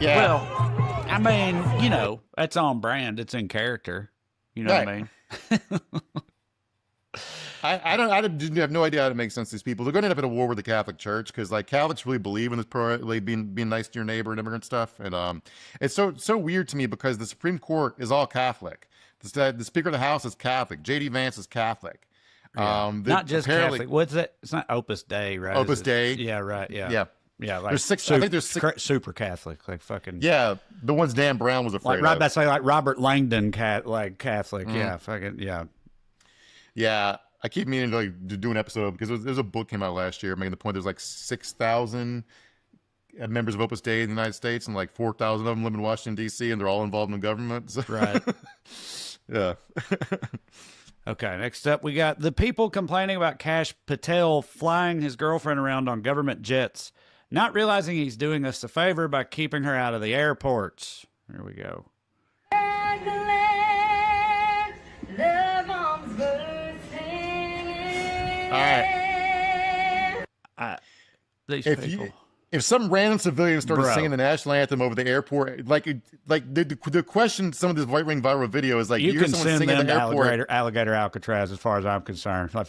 Yeah. Well, I mean, that's on brand. It's in character. You know what I mean? I have no idea how to make sense of these people. They're going to end up in a war with the Catholic Church because like Catholics really believe in this being nice to your neighbor and immigrant stuff. And it's so weird to me because the Supreme Court is all Catholic. The Speaker of the House is Catholic. J.D. Vance is Catholic. Not just Catholic. What's that? It's not Opus Dei, right? Opus Dei. Yeah, right. Yeah. Yeah. Yeah, like There's six. I think there's six. Super Catholic, like fucking. Yeah, the ones Dan Brown was afraid like of. that's like Robert Langdon, Catholic. Yeah, fucking yeah. Yeah, I keep meaning to do an episode because there's a book came out last year making the point there's like 6,000 members of Opus Dei in the United States and like 4,000 of them live in Washington D.C. and they're all involved in the government. So- Right. Yeah. Okay, next up we got the people complaining about Kash Patel flying his girlfriend around on government jets, not realizing he's doing us a favor by keeping her out of the airports. Here we go. All right. These If people. if some random civilian started Bro. singing the national anthem over the airport, like the question, some of this right wing viral video is like You hear can someone send singing them at to the airport. alligator Alcatraz, as far as I'm concerned. Like,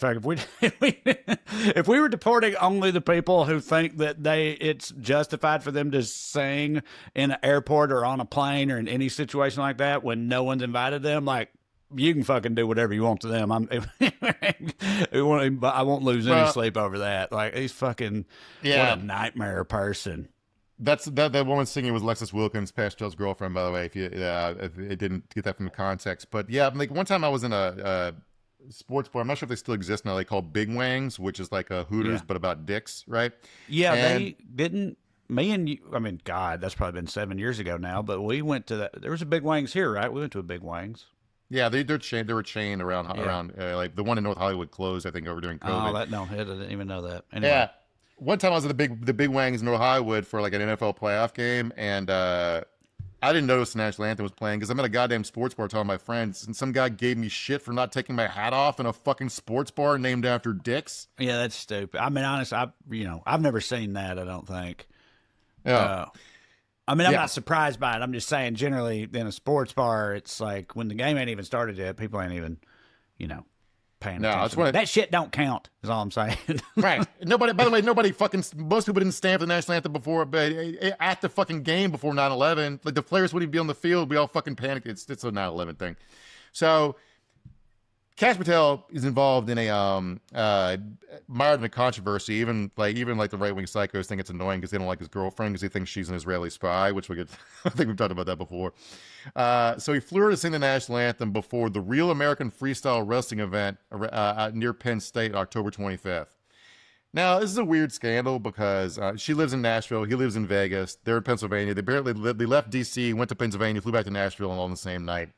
if we were deporting only the people who think that it's justified for them to sing in an airport or on a plane or in any situation like that when no one's invited them, like you can fucking do whatever you want to them. I won't lose any Well, sleep over that. Like he's fucking Yeah. what a nightmare person. That woman singing was Lexus Wilkins, Pastel's girlfriend, by the way. If it didn't get that from the context, but yeah, like one time I was in a sports bar. I'm not sure if they still exist now. They call Big Wangs, which is like a Hooters Yeah. but about dicks, right? Yeah, And- they didn't. Me and you. I mean, God, that's probably been 7 years ago now. But we went to that. There was a Big Wangs here, right? We went to a Big Wangs. Yeah, they're chained. They were chained around Yeah. like the one in North Hollywood closed, I think, over during COVID. Oh, I didn't even know that. Anyway. Yeah. one time I was at the Big Wangs in North Hollywood for like an NFL playoff game, and I didn't notice the national anthem was playing because I'm at a goddamn sports bar telling my friends, and some guy gave me shit for not taking my hat off in a fucking sports bar named after dicks. Yeah, that's stupid. I mean, honestly, I've never seen that. I don't think. Yeah. I mean, I'm not surprised by it. I'm just saying, generally, in a sports bar, it's like when the game ain't even started yet, people ain't even, paying attention. That shit don't count, is all I'm saying. Right. Nobody, by the way, most people didn't stand for the national anthem before, but at the fucking game before 9/11, like the players wouldn't even be on the field. We all fucking panicked. It's a 9/11 thing. So, Kash Patel is involved in mired in a controversy. Even like the right wing psychos think it's annoying because they don't like his girlfriend because he thinks she's an Israeli spy, which I think we've talked about that before. So he flew her to sing the national anthem before the Real American Freestyle Wrestling event near Penn State, October 25th. Now, this is a weird scandal because she lives in Nashville, he lives in Vegas, they're in Pennsylvania. They left D.C., went to Pennsylvania, flew back to Nashville all on the same night.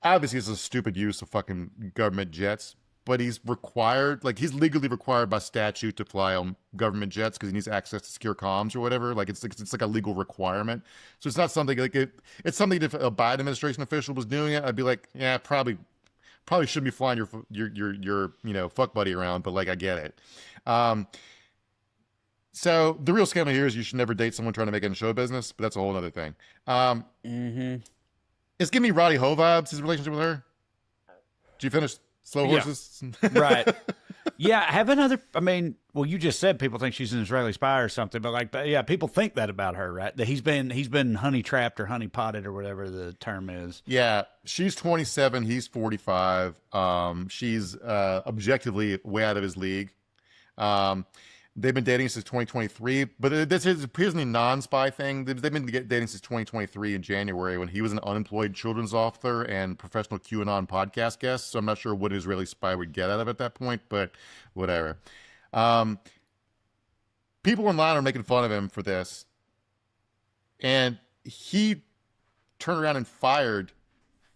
Obviously, it's a stupid use of fucking government jets, but he's legally required by statute to fly on government jets because he needs access to secure comms or whatever. Like it's like a legal requirement. So it's not something like it's something if a Biden administration official was doing it, I'd be like, yeah, probably shouldn't be flying your fuck buddy around, but like I get it. So the real scandal here is you should never date someone trying to make it in show business, but that's a whole other thing. It's giving me Roddy Ho vibes, his relationship with her. Did you finish Slow Horses? Yeah. Right. Yeah, you just said people think she's an Israeli spy or something, but people think that about her, right? That he's been honey trapped or honey potted or whatever the term is. Yeah, she's 27, he's 45. She's objectively way out of his league. They've been dating since 2023, but this is appears to be a non-spy thing. They've been dating since 2023 in January when he was an unemployed children's author and professional QAnon podcast guest. So I'm not sure what an Israeli spy would get out of it at that point, but whatever. People online are making fun of him for this. And he turned around and fired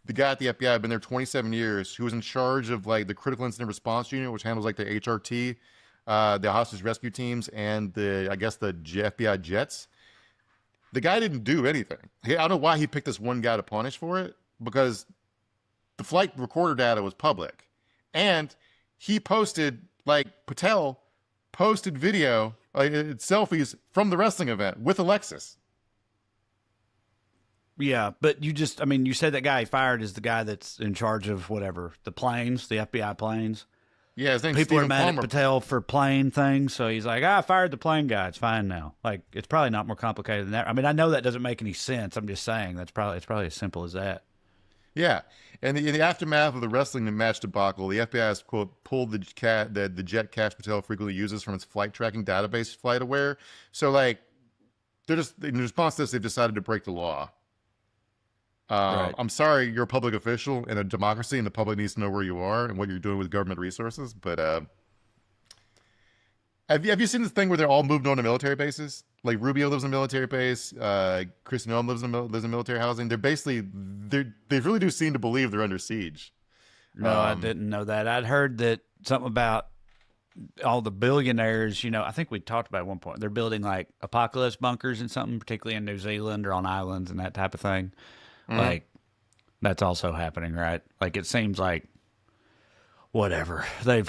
the guy at the FBI, been there 27 years, who was in charge of like the critical incident response unit, which handles like the HRT, the hostage rescue teams, and the FBI jets. The guy didn't do anything. I don't know why he picked this one guy to punish for it, because the flight recorder data was public. And he Patel posted video, selfies from the wrestling event with Alexis. Yeah, but you said that guy he fired is the guy that's in charge of whatever, the planes, the FBI planes. Yeah, his name's People Stephen are mad Palmer. at Patel for plane things, so he's like, I fired the plane guy. It's fine now. Like, it's probably not more complicated than that. I mean, I know that doesn't make any sense. I'm just saying it's probably as simple as that. Yeah, and in the aftermath of the wrestling match debacle, the FBI has, quote, pulled the jet Kash Patel frequently uses from its flight tracking database, FlightAware. So, like, they're just, in response to this, they've decided to break the law. Right. I'm sorry, you're a public official in a democracy, and the public needs to know where you are and what you're doing with government resources. But have you seen this thing where they're all moved on to military bases? Like Rubio lives in a military base, Kristi Noem lives in military housing. They really do seem to believe they're under siege. No, I didn't know that. I'd heard that something about all the billionaires, I think we talked about at one point. They're building like apocalypse bunkers and something, particularly in New Zealand or on islands and that type of thing. Mm-hmm. Like, that's also happening, right? Like, it seems like whatever. They've,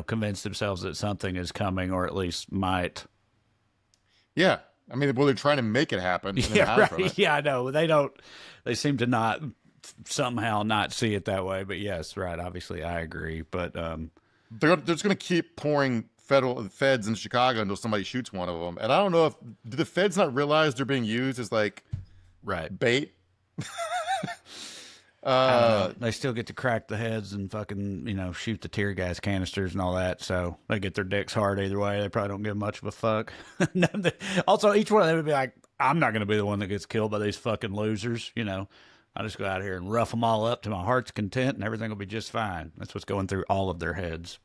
convinced themselves that something is coming or at least might. Yeah. I mean, they're trying to make it happen. Yeah, right. Yeah, I know. They seem to not somehow not see it that way. But yes, right. Obviously, I agree. But they're just going to keep pouring feds in Chicago until somebody shoots one of them. And I don't know do the feds not realize they're being used as like bait? They still get to crack the heads and fucking, shoot the tear gas canisters and all that. So they get their dicks hard either way. They probably don't give much of a fuck. Also, each one of them would be like, I'm not going to be the one that gets killed by these fucking losers. I'll just go out here and rough them all up to my heart's content and everything will be just fine. That's what's going through all of their heads.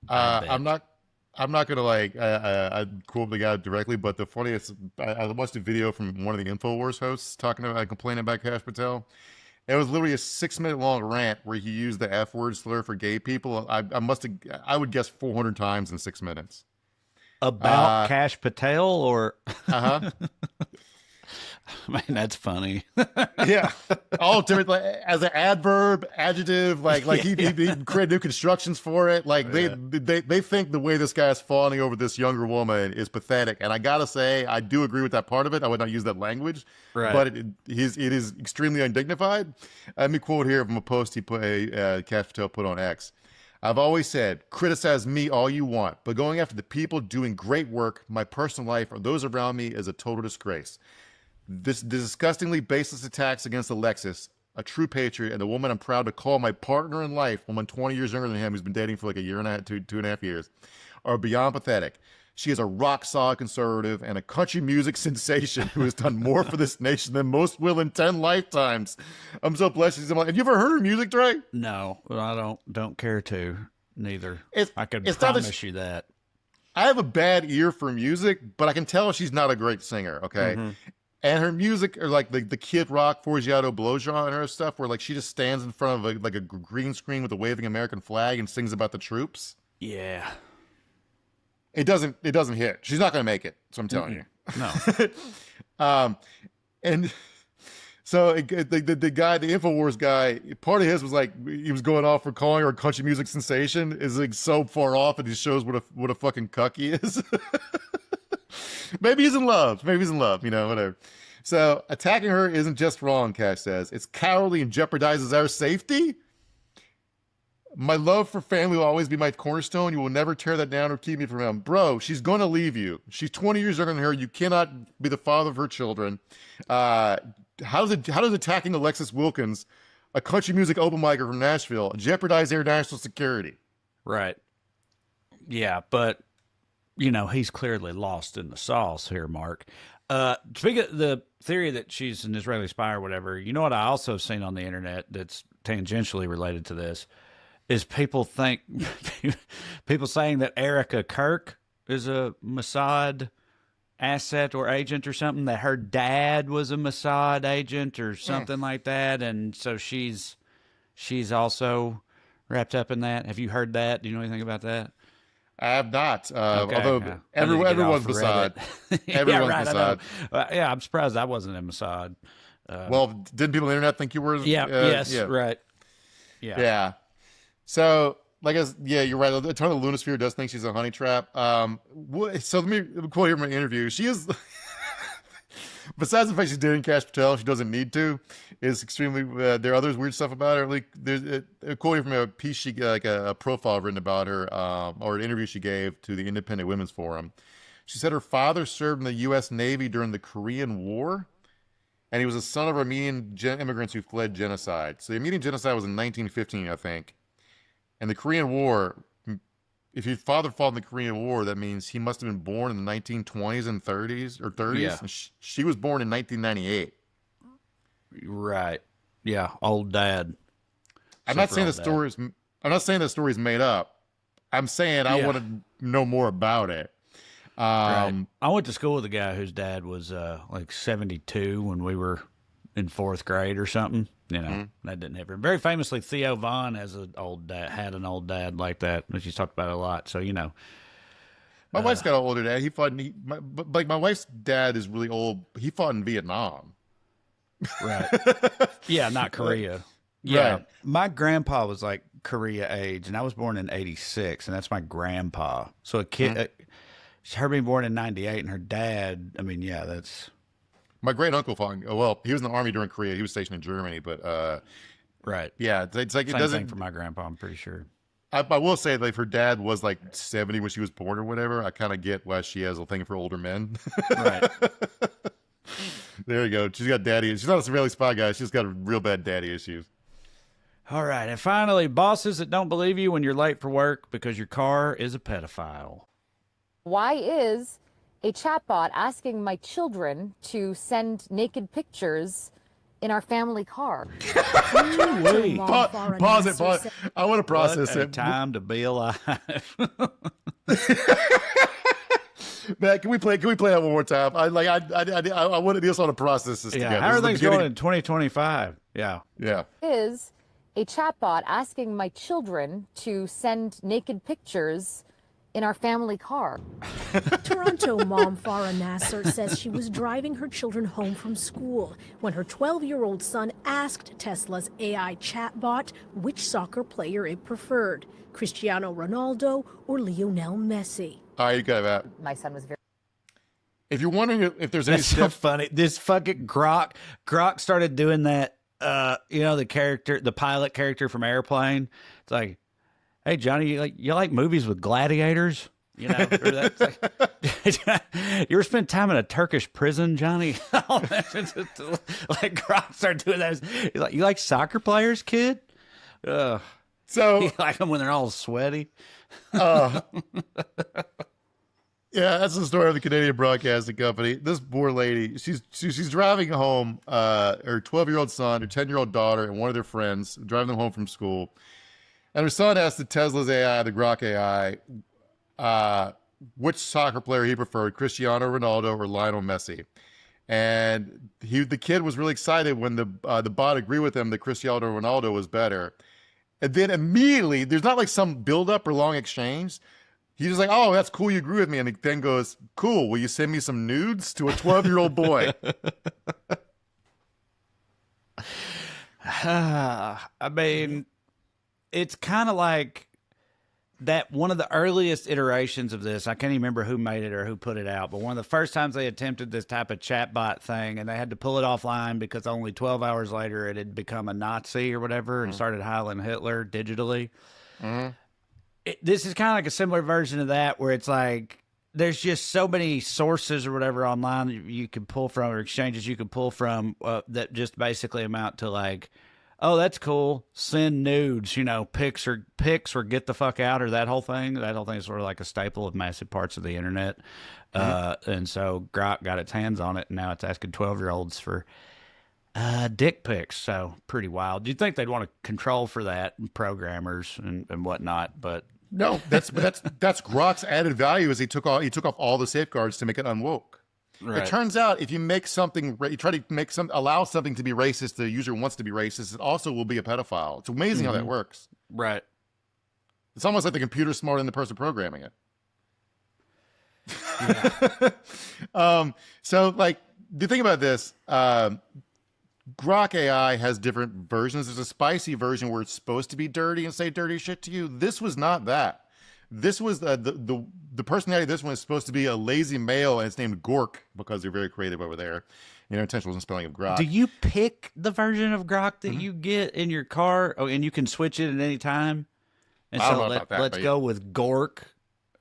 I'm not going to I quote the guy directly, but the funniest, I watched a video from one of the InfoWars hosts complaining about Kash Patel. It was literally a 6-minute long rant where he used the F word slur for gay people. I would guess 400 times in 6 minutes. About Cash Patel or Uh-huh. man, that's funny. Yeah, all different, like, as an adverb, adjective, like he created new constructions for it. Like they think the way this guy's fawning over this younger woman is pathetic, and I gotta say I do agree with that part of it. I would not use that language, Right. but it is extremely undignified. Let me quote here from a post he put, Cash Patel put on X. I've always said, criticize me all you want, but going after the people doing great work, my personal life, or those around me is a total disgrace. This disgustingly baseless attacks against Alexis, a true patriot, and the woman I'm proud to call my partner in life, woman 20 years younger than him, who's been dating for like a year and a half, two and a half years, are beyond pathetic. She is a rock-solid conservative and a country music sensation who has done more for this nation than most will in 10 lifetimes. I'm so blessed. Have you ever heard her music, Dre? No, I don't care to. Neither. I could it's not promise you that. I have a bad ear for music, but I can tell she's not a great singer, okay? Mm-hmm. And her music, or like the Kid Rock, Forgiato Blow genre and her stuff, where like she just stands in front of a green screen with a waving American flag and sings about the troops. Yeah. It doesn't hit. She's not going to make it. So I'm telling you. No. And so the guy, the Infowars guy, part of his was like he was going off for calling her a country music sensation is like so far off, and he shows what a fucking cuck he is. Maybe he's in love. Whatever. So attacking her isn't just wrong, Cash says. It's cowardly and jeopardizes our safety. My love for family will always be my cornerstone. You will never tear that down or keep me from him. Bro, she's going to leave you. She's 20 years younger than her. You cannot be the father of her children. How does attacking Alexis Wilkins, a country music open micer from Nashville, jeopardize their national security? Right. Yeah, but he's clearly lost in the sauce here, Mark. Speaking of the theory that she's an Israeli spy or whatever, you know what I also seen on the internet that's tangentially related to this is people saying that Erica Kirk is a Mossad asset or agent or something, that her dad was a Mossad agent or something like that, and so she's also wrapped up in that. Have you heard that? Do you know anything about that? I have not. Okay, Although yeah. everyone's Mossad. Everyone's right, Mossad. Yeah, I'm surprised I wasn't in Mossad. Well, didn't people on the internet think you were? Yes, right. Yeah. So, you're right. A ton of the Lunosphere does think she's a honey trap. So let me quote here from my interview. She is, besides the fact she's dating Cash Patel, she doesn't need to, is extremely, there are other weird stuff about her. Like, there's a quote here from a piece a profile written about her, or an interview she gave to the Independent Women's Forum. She said her father served in the U.S. Navy during the Korean War, and he was a son of Armenian immigrants who fled genocide. So the Armenian genocide was in 1915, I think. And the Korean War, if your father fought in the Korean War, that means he must have been born in the 1920s and 30s or 30s. Yeah. And she was born in 1998. Right. Yeah. Old dad. I'm not saying the story's made up. I'm saying I want to know more about it. Right. I went to school with a guy whose dad was like 72 when we were in 4th grade or something. That didn't happen. Very famously, Theo Von had an old dad like that, which he's talked about a lot. So my wife's got an older dad. He fought. My wife's dad is really old. He fought in Vietnam. Right. Yeah, not Korea. Yeah. Right. My grandpa was like Korea age, and I was born in 86, and that's my grandpa. So a kid, her being born in 98, and her dad, that's. My great uncle fought. Well, he was in the army during Korea. He was stationed in Germany, but right. Yeah, it's like Same it doesn't. thing for my grandpa. I'm pretty sure. I will say, like, if her dad was like 70 when she was born or whatever, I kind of get why she has a thing for older men. Right. There you go. She's got daddy. She's not a Israeli spy guy. She's got real bad daddy issues. All right, and finally, bosses that don't believe you when you're late for work because your car is a pedophile. Why is a chatbot asking my children to send naked pictures in our family car? Pause it. I want to process it. Time to be alive. Matt, can we play that one more time? I want to want to process this together. How are things going in 2025? Yeah. Is a chatbot asking my children to send naked pictures in our family car. Toronto mom Farah Nasser says she was driving her children home from school when her 12-year-old son asked Tesla's AI chatbot which soccer player it preferred, Cristiano Ronaldo or Lionel Messi. All right, you got that. My son was very... If you're wondering if there's any That's so funny. This fucking Grok started doing that. The pilot character from Airplane. It's like, hey Johnny, you like movies with gladiators? You know, or that's like, you ever spent time in a Turkish prison, Johnny? Like Grok started doing that. He's like, you like soccer players, kid? So you like them when they're all sweaty. Yeah, that's the story of the Canadian Broadcasting Company. This poor lady, she's driving home, her 12-year-old son, her 10-year-old daughter, and one of their friends, driving them home from school. And her son asked the Tesla's AI, the Grok AI, which soccer player he preferred, Cristiano Ronaldo or Lionel Messi. And the kid was really excited when the bot agreed with him that Cristiano Ronaldo was better. And then immediately, there's not like some build-up or long exchange. He's just like, oh, that's cool. You agree with me. And he then goes, cool. Will you send me some nudes to a 12-year-old boy? I mean, it's kind of like that one of the earliest iterations of this. I can't even remember who made it or who put it out, but one of the first times they attempted this type of chatbot thing, and they had to pull it offline because only 12 hours later it had become a Nazi or whatever and started Heiling Hitler digitally. Mm-hmm. This is kind of like a similar version of that, where it's like there's just so many sources or whatever online that you can pull from, or exchanges you can pull from, that just basically amount to like, oh, that's cool, send nudes, pics or get the fuck out, or that whole thing. That whole thing is sort of like a staple of massive parts of the internet. And so Grok got its hands on it, and now it's asking 12-year-olds for dick pics. So pretty wild. You'd think they'd want to control for that, and programmers and whatnot, but no, that's Grok's added value is he took off all the safeguards to make it unwoke. Right. It turns out if you make something, you try to allow something to be racist, the user wants to be racist, it also will be a pedophile. It's amazing how that works. Right. It's almost like the computer's smarter than the person programming it. Yeah. So like the thing about this, Grok AI has different versions. There's a spicy version where it's supposed to be dirty and say dirty shit to you. This was not that. This was the personality of this one is supposed to be a lazy male, and it's named Gork because they're very creative over there. Intentional spelling of Grok. Do you pick the version of Grok that you get in your car? Oh, and you can switch it at any time? And I don't so know about that, let's go with Gork.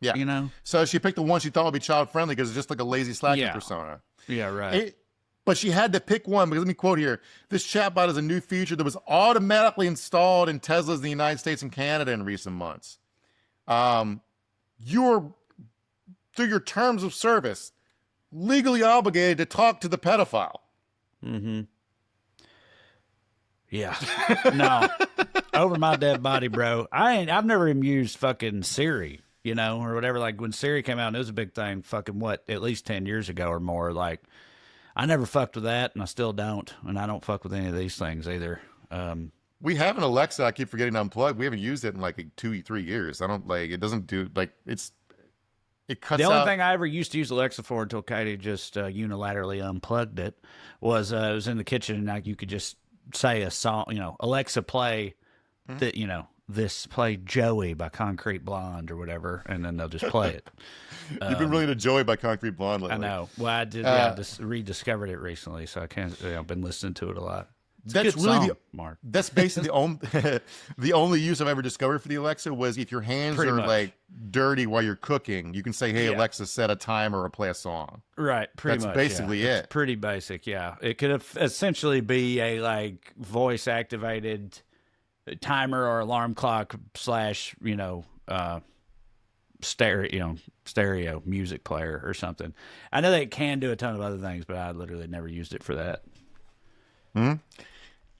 Yeah. So she picked the one she thought would be child friendly because it's just like a lazy slacking persona. Yeah, right. But she had to pick one because let me quote here. This chatbot is a new feature that was automatically installed in Teslas in the United States and Canada in recent months. You're, through your terms of service, legally obligated to talk to the pedophile. Mm-hmm. Yeah. No. Over my dead body, bro. I've never even used fucking Siri, or whatever. Like when Siri came out, and it was a big thing fucking at least 10 years ago or more. Like, I never fucked with that, and I still don't. And I don't fuck with any of these things either. We have an Alexa. I keep forgetting to unplug. We haven't used it in like 2-3 years. I don't it doesn't do it cuts out. The only thing I ever used to use Alexa for until Katie just unilaterally unplugged it was it was in the kitchen, and you could just say a song, Alexa play this play Joey by Concrete Blonde or whatever, and then they'll just play it. You've been really into Joey by Concrete Blonde lately. I know. Well, I did. I just rediscovered it recently, so I can't. I've been listening to it a lot. That's really Mark. That's basically the only use I've ever discovered for the Alexa was if your hands are like dirty while you're cooking, you can say, "Hey Alexa, set a timer or play a song." Right. Pretty much. That's basically it. It's pretty basic. Yeah. It could essentially be a voice activated timer or alarm clock / stereo music player or something. I know they can do a ton of other things, but I literally never used it for that. Hmm.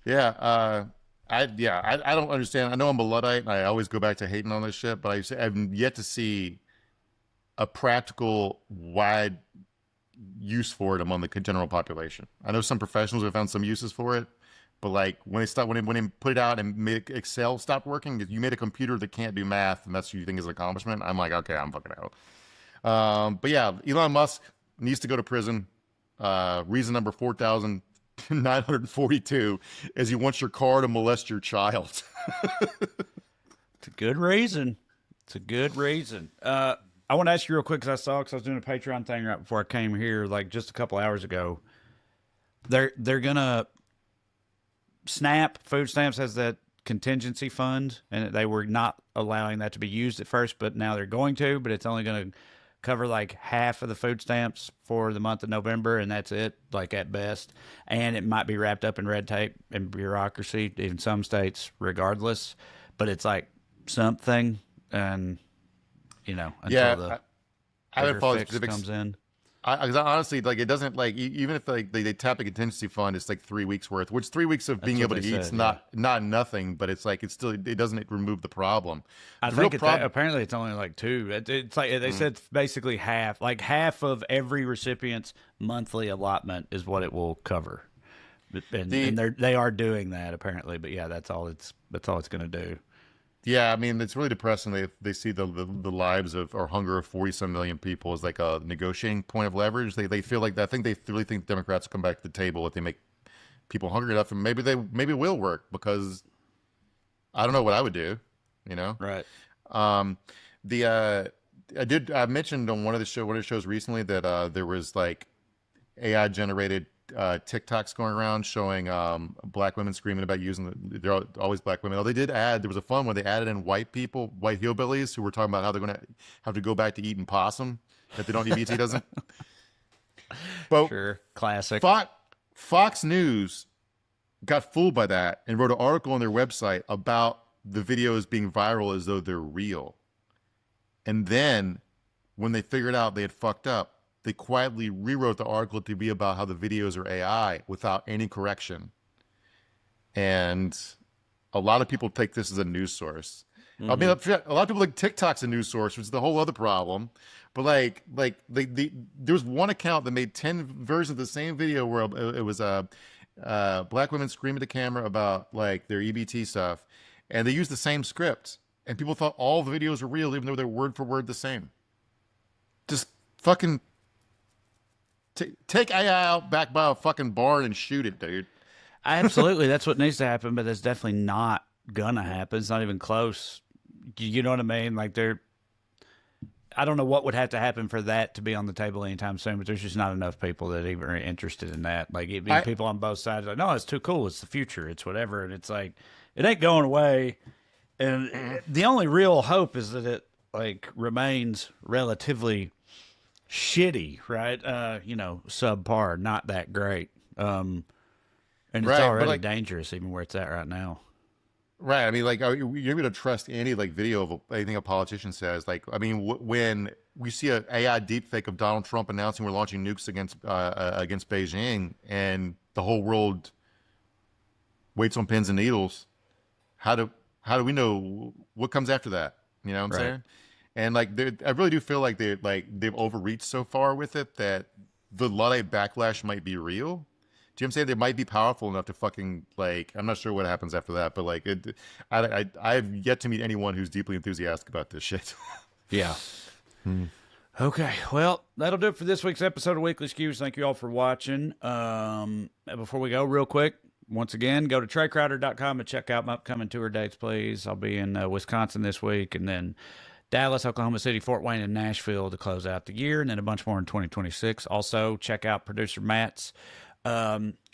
Yeah. I don't understand. I know I'm a Luddite, and I always go back to hating on this shit, but I've yet to see a practical, wide use for it among the general population. I know some professionals have found some uses for it, But like when they put it out and made Excel stop working, you made a computer that can't do math, and that's what you think is an accomplishment. I'm like, okay, I'm fucking out. But yeah, Elon Musk needs to go to prison. Reason number 4,942 is he wants your car to molest your child. It's a good reason. It's a good reason. I want to ask you real quick because I was doing a Patreon thing right before I came here, like just a couple hours ago. They're gonna food stamps has that contingency fund, and they were not allowing that to be used at first, but now they're going to. But it's only going to cover like half of the food stamps for the month of November, and that's it, like at best. And it might be wrapped up in red tape and bureaucracy in some states, regardless. But it's like something, and until the I haven't followed fix specifics. comes in. Because honestly, like it doesn't like even if like they tap a contingency fund, it's like 3 weeks worth, which 3 weeks of being able to eat is not nothing, but it's like it doesn't remove the problem. I think apparently it's only like 2. It's like they said basically half of every recipient's monthly allotment is what it will cover, and they are doing that apparently. But yeah, that's all it's going to do. Yeah, I mean, it's really depressing. They see the lives of or hunger of 40-some million people as like a negotiating point of leverage. They feel like that. I think they really think Democrats will come back to the table if they make people hungry enough, and maybe it will work, because I don't know what I would do, Right. I mentioned on one of the shows recently that there was like AI generated TikToks going around showing black women screaming about they're always black women. There was a fun one. They added in white hillbillies who were talking about how they're going to have to go back to eating possum if they don't eat BT doesn't. But sure, classic. Fox News got fooled by that and wrote an article on their website about the videos being viral as though they're real. And then when they figured out they had fucked up, they quietly rewrote the article to be about how the videos are AI without any correction. And a lot of people take this as a news source. Mm-hmm. I mean, a lot of people think TikTok's a news source, which is the whole other problem. But there was one account that made 10 versions of the same video where it was black women screaming at the camera about like their EBT stuff, and they used the same script, and people thought all the videos were real, even though they're word for word the same. Just fucking take AI out back by a fucking barn and shoot it, dude. Absolutely, that's what needs to happen, but that's definitely not gonna happen. It's not even close. You know what I mean? Like I don't know what would have to happen for that to be on the table anytime soon, but there's just not enough people that even are interested in that. Like people on both sides are like, no, it's too cool. It's the future. It's whatever. And it's like, it ain't going away. And the only real hope is that it like remains relatively shitty, right? Subpar, not that great. And it's already dangerous even where it's at right now. Right. I mean, like, are you able to trust any like video of anything a politician says? Like, I mean, when we see an AI deepfake of Donald Trump announcing we're launching nukes against Beijing, and the whole world waits on pins and needles, how do we know what comes after that? You know what I'm saying? And like, I really do feel like they've overreached so far with it that the Luddite backlash might be real. Do you know what I'm saying? They might be powerful enough to fucking like. I'm not sure what happens after that, but like, I have yet to meet anyone who's deeply enthusiastic about this shit. Yeah. Okay, well, that'll do it for this week's episode of Weekly Skews. Thank you all for watching. Before we go, real quick, once again, go to TreyCrowder.com and check out my upcoming tour dates, please. I'll be in Wisconsin this week, and then Dallas, Oklahoma City, Fort Wayne, and Nashville to close out the year, and then a bunch more in 2026. Also, check out producer Matt's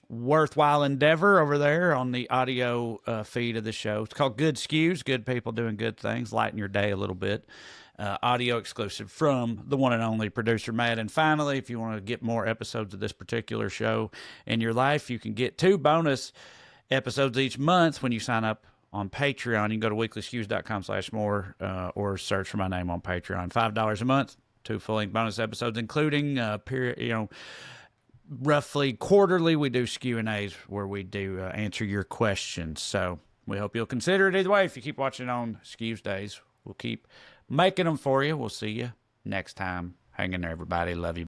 worthwhile endeavor over there on the audio feed of the show. It's called Good Skews, good people doing good things, lighten your day a little bit. Audio exclusive from the one and only producer Matt. And finally, if you want to get more episodes of this particular show in your life, you can get 2 bonus episodes each month when you sign up on Patreon. You can go to weeklyskews.com/more or search for my name on Patreon. $5 a month, 2 full-length bonus episodes, including roughly quarterly, we do Q&As where we do answer your questions. So we hope you'll consider it either way. If you keep watching on Skews Days, we'll keep making them for you. We'll see you next time. Hang in there, everybody. Love you.